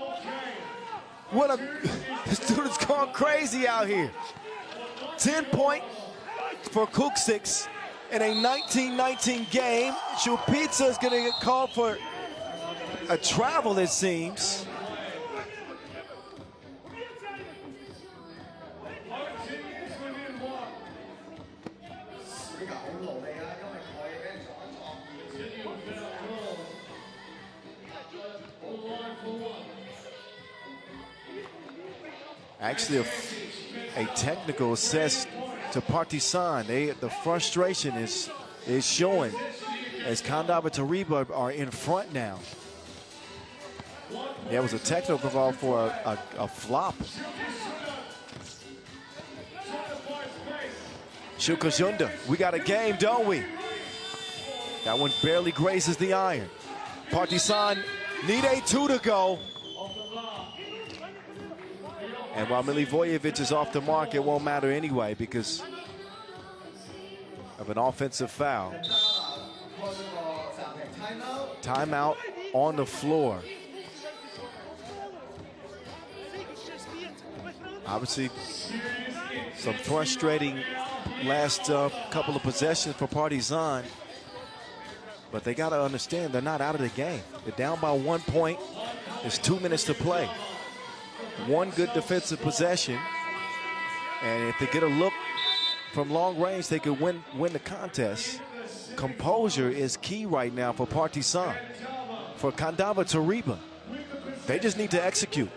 This dude is going crazy out here. 10-point for Kuksix in a 19-19 game. Chupitsa is going to get called for a travel, it seems. Actually, a technical assist to Partizan. The frustration is showing as Kandava Turība are in front now. There was a technical call for a flop. Shukajunda, we got a game, don't we? That one barely grazes the iron. Partizan need a 2 to go. And while Milivojevic is off the mark, it won't matter anyway because of an offensive foul. Timeout on the floor. Obviously, some frustrating last couple of possessions for Partizan. But they got to understand they're not out of the game. They're down by 1 point. There's 2 minutes to play. One good defensive possession, and if they get a look from long range, they could win the contest. Composure is key right now for Partizan. For Kandava Turība, they just need to execute.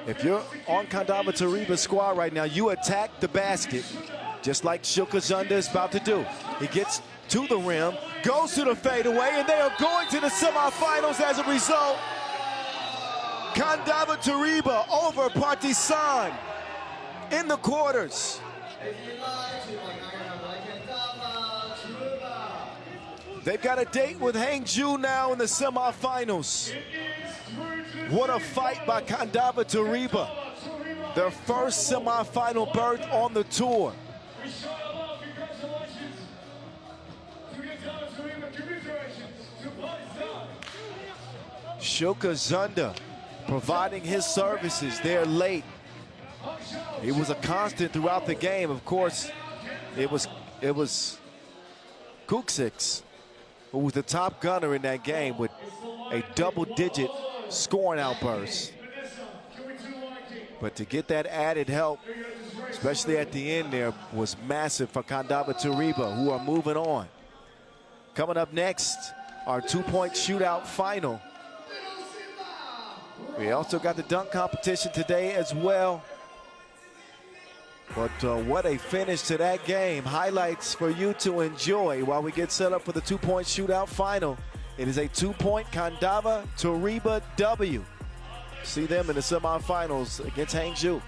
If you're on Kandava Turība's squad right now, you attack the basket, just like Shukajunda is about to do. He gets to the rim, goes to the fadeaway, and they are going to the semifinals as a result. Kandava Turība over Partizan in the quarters. They've got a date with Hangzhou now in the semifinals. What a fight by Kandava Turība. Their first semifinal berth on the tour. Shukajunda providing his services there late. He was a constant throughout the game. Of course, it was Kuksix who was the top gunner in that game with a double-digit scoring outburst. But to get that added help, especially at the end there, was massive for Kandava Turība, who are moving on. Coming up next, our 2-point shootout final. We also got the dunk competition today as well. But what a finish to that game. Highlights for you to enjoy while we get set up for the 2-point shootout final. It is a 2-point Kandava Turība W. See them in the semifinals against Hangzhou.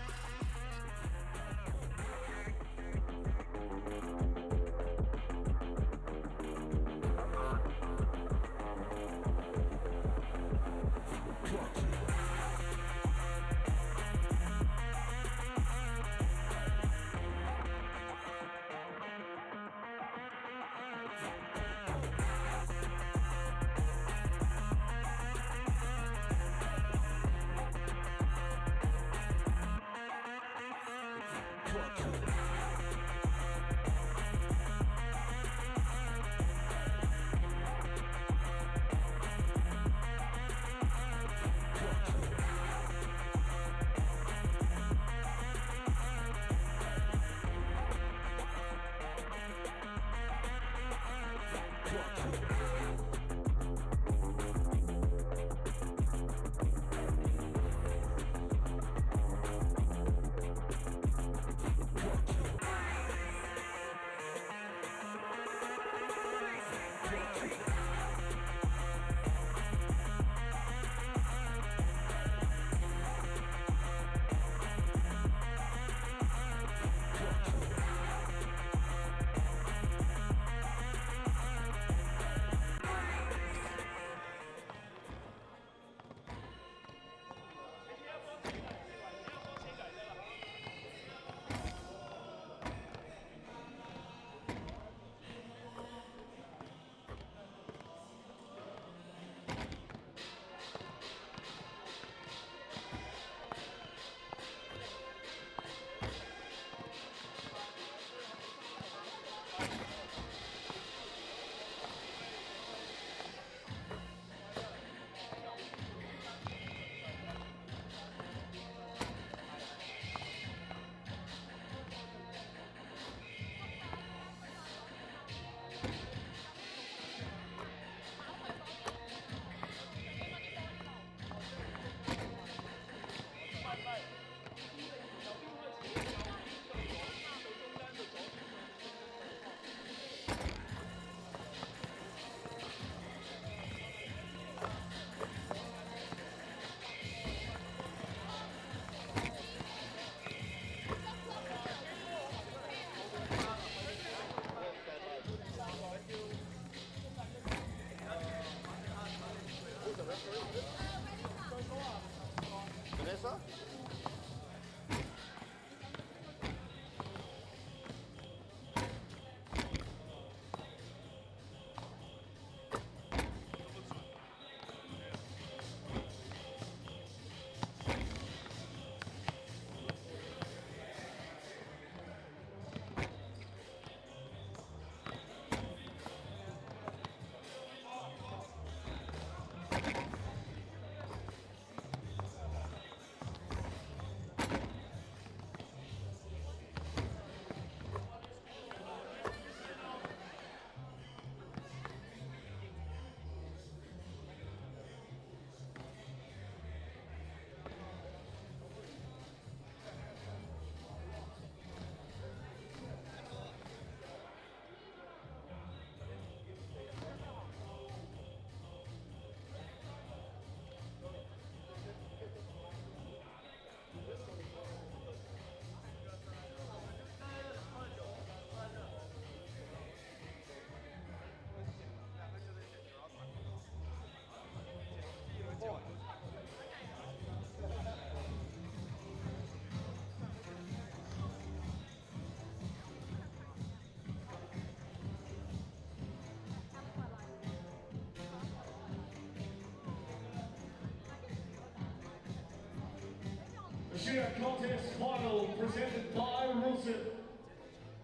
shootout contest final presented by Wilson.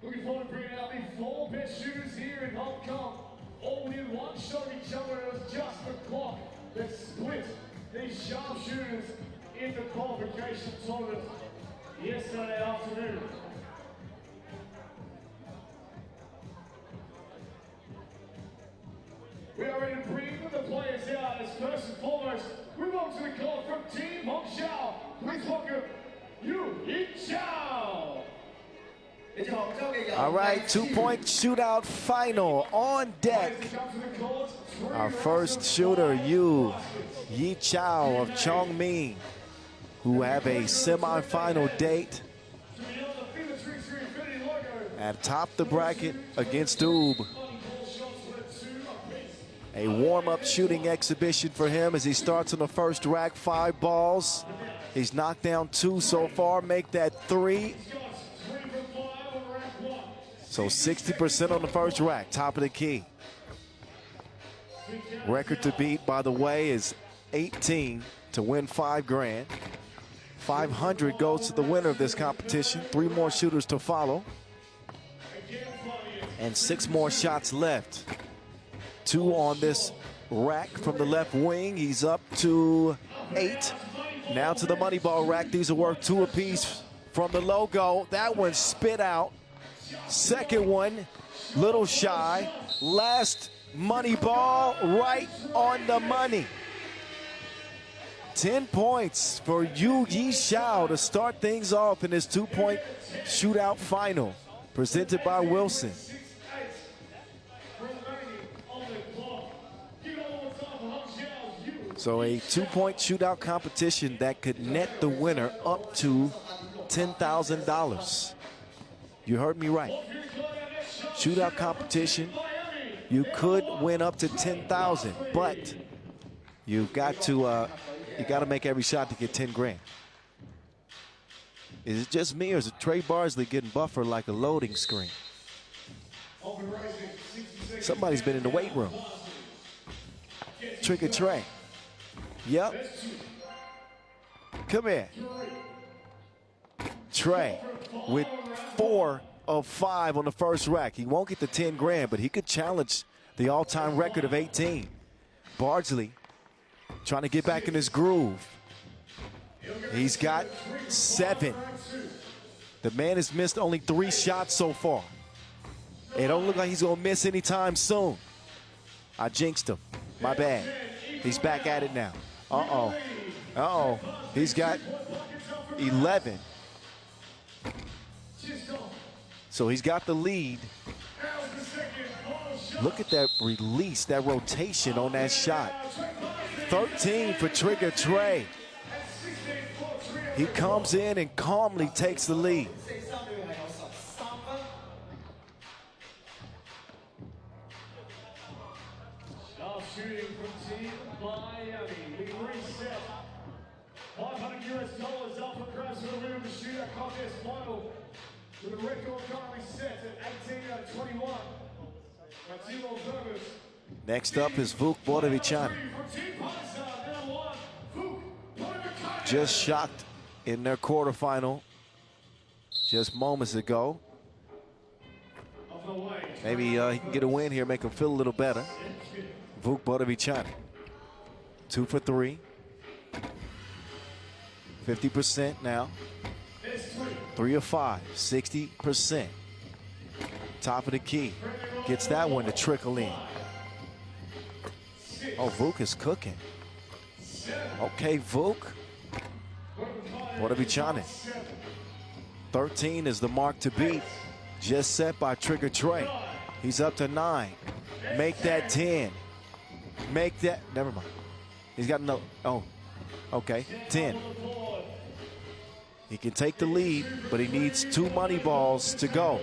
Looking forward to bringing out the 4 best shooters here in Hong Kong. All within one shot of each other. It was just the clock that split these sharpshooters in the qualification tournament yesterday afternoon. We are ready to bring the players out as first and foremost, we welcome to the call from Team Hangzhou. Please welcome Yu Chao. All right, 2-point shootout final on deck. Our first shooter, Yu Chao of Chongming, who have a semi-final date at top the bracket against Toulouse. A warm-up shooting exhibition for him as he starts on the first rack, 5 balls. He's knocked down 2 so far, make that 3. So 60% on the first rack, top of the key. Record to beat, by the way, is 18 to win $5 grand. 500 goes to the winner of this competition. 3 more shooters to follow. And 6 more shots left. 2 on this rack from the left wing. He's up to 8. Now to the money ball rack. These are worth 2 apiece from the logo. That one spit out. Second one, little shy. Last money ball, right on the money. 10 points for Yu Chao to start things off in this 2-point shootout final, presented by Wilson. So a 2-point shootout competition that could net the winner up to $10,000. You heard me right. Shootout competition, you could win up to $10,000, but you've got to make every shot to get 10 grand. Is it just me, or is it Trey Barsley getting buffered like a loading screen? Somebody's been in the weight room. Trick or Trey. Yep. Come here. Trey with 4 of 5 on the first rack. He won't get the 10 grand, but he could challenge the all-time record of 18. Barsley trying to get back in his groove. He's got 7. The man has missed only 3 shots so far. It don't look like he's gonna miss anytime soon. I jinxed him. My bad. He's back at it now. Uh-oh. Uh-oh. He's got 11. So he's got the lead. Look at that release, that rotation on that shot. 13 for Trigger Trey. He comes in and calmly takes the lead. Shooting from Team Miami. We reset. $500 up for grabs for the winner of the shootout contest final. With a record currently set at 18 out of 21. Next up is Vuk Bodavichani. Just shocked in their quarterfinal just moments ago. Maybe he can get a win here, make him feel a little better. Vuk Bodavichani, 2 for 3. 50% now. 3 of 5, 60%. Top of the key. Gets that one to trickle in. Oh, Vuk is cooking. Okay, Vuk. Bodavichani. 13 is the mark to beat. Just set by Trigger Trey. He's up to 9. Make that 10. Make that, never mind. He's got no, oh, okay, 10. He can take the lead, but he needs 2 money balls to go.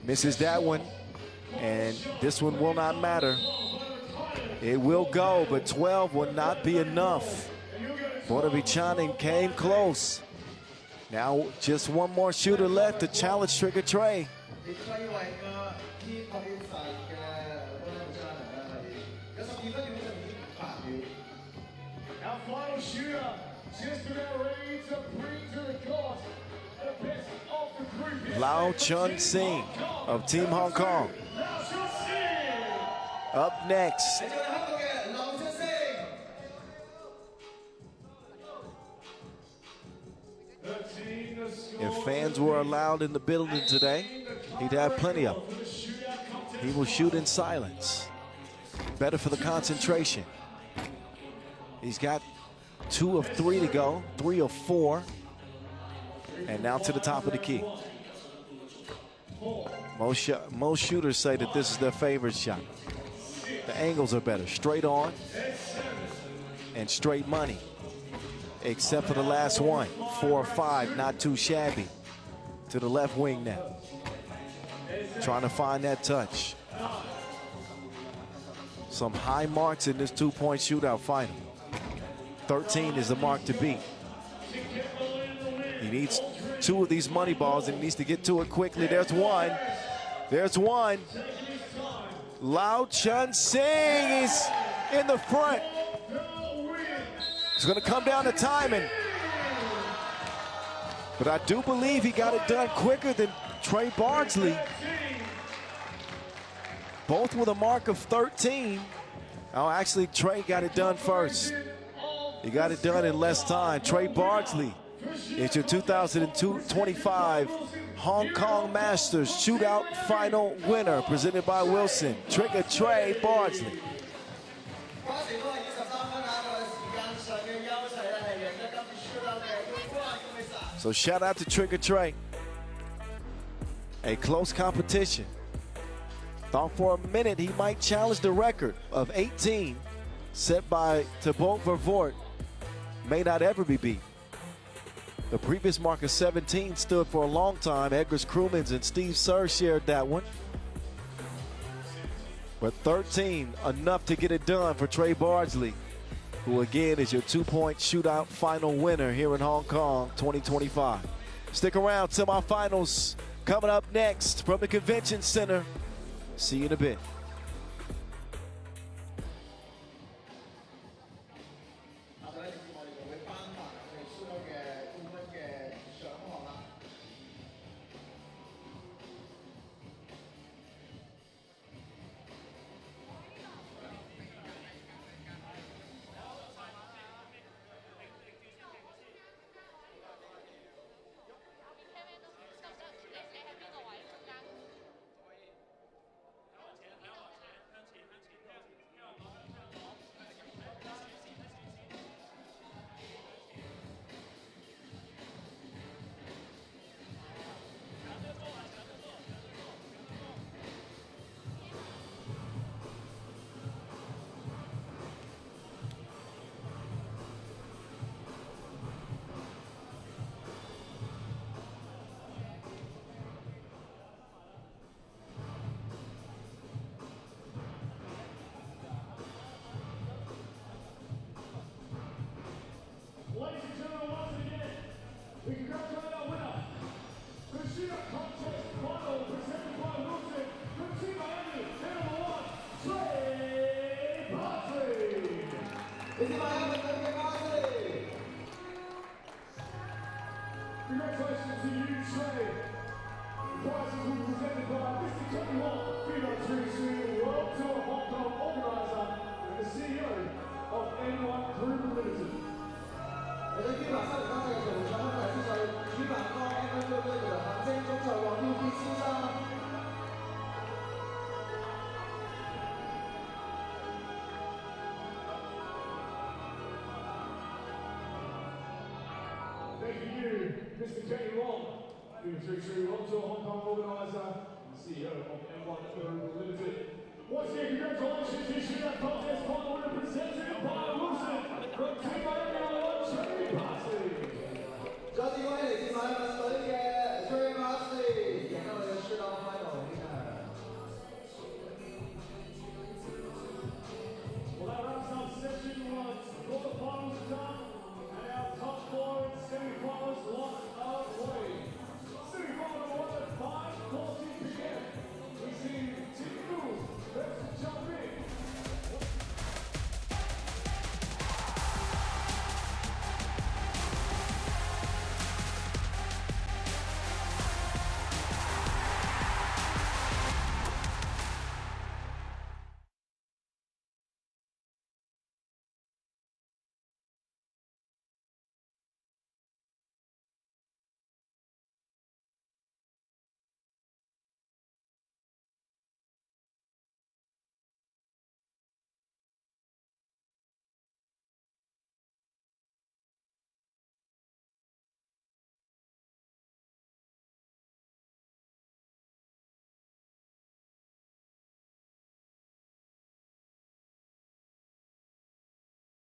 Misses that one, and this one will not matter. It will go, but 12 will not be enough. Bodavichani came close. Now just one more shooter left to challenge Trigger Trey. Our final shooter just about ready to bring to the court the best of the group. Lau Chun Sing of Team Hong Kong. Up next. If fans were allowed in the building today, he'd have plenty of them. He will shoot in silence. Better for the concentration. He's got 2 of 3 to go, 3 of 4. And now to the top of the key. Most shooters say that this is their favorite shot. The angles are better, straight on and straight money. Except for the last one, 4 or 5, not too shabby. To the left wing now. Trying to find that touch. Some high marks in this 2-point shootout final. 13 is the mark to beat. He needs 2 of these money balls and he needs to get to it quickly. There's one. There's one. Lau Chun Sing is in the front. It's going to come down to timing. But I do believe he got it done quicker than Trey Bardsley. Both with a mark of 13. Oh, actually, Trey got it done first. He got it done in less time. Trey Bardsley is your 2025 Hong Kong Masters Shootout Final winner, presented by Wilson. Trigger Trey Bardsley. So shout out to Trigger Trey. A close competition. Thought for a minute he might challenge the record of 18 set by Thibaut Vervoort. May not ever be beat. The previous mark of 17 stood for a long time. Edgar's Crewmans and Steve Sir shared that one. But 13, enough to get it done for Trey Bardsley, who again is your 2-point shootout final winner here in Hong Kong 2025. Stick around, semifinals coming up next from the Convention Center. See you in a bit. Ladies and gentlemen, once again, we congratulate our winner. The shootout contest final presented by Wilson from Team Miami, and number 1, Trey Bardsley. Congratulations to you, Trey. The prizes will be presented by Mr. Tony Wong, FIBA 3 World Tour Hong Kong organizer and the CEO of N1 Group Limited. 我哋今晚上嚟講嘅就係獎品大師賽主辦方 M1 隊嘅行政總裁黃耀傑先生。Thank you, Mr. Kenny Wong, FIBA World Tour Hong Kong organizer and CEO of M1 Group Limited. Once again, congratulations to that contest final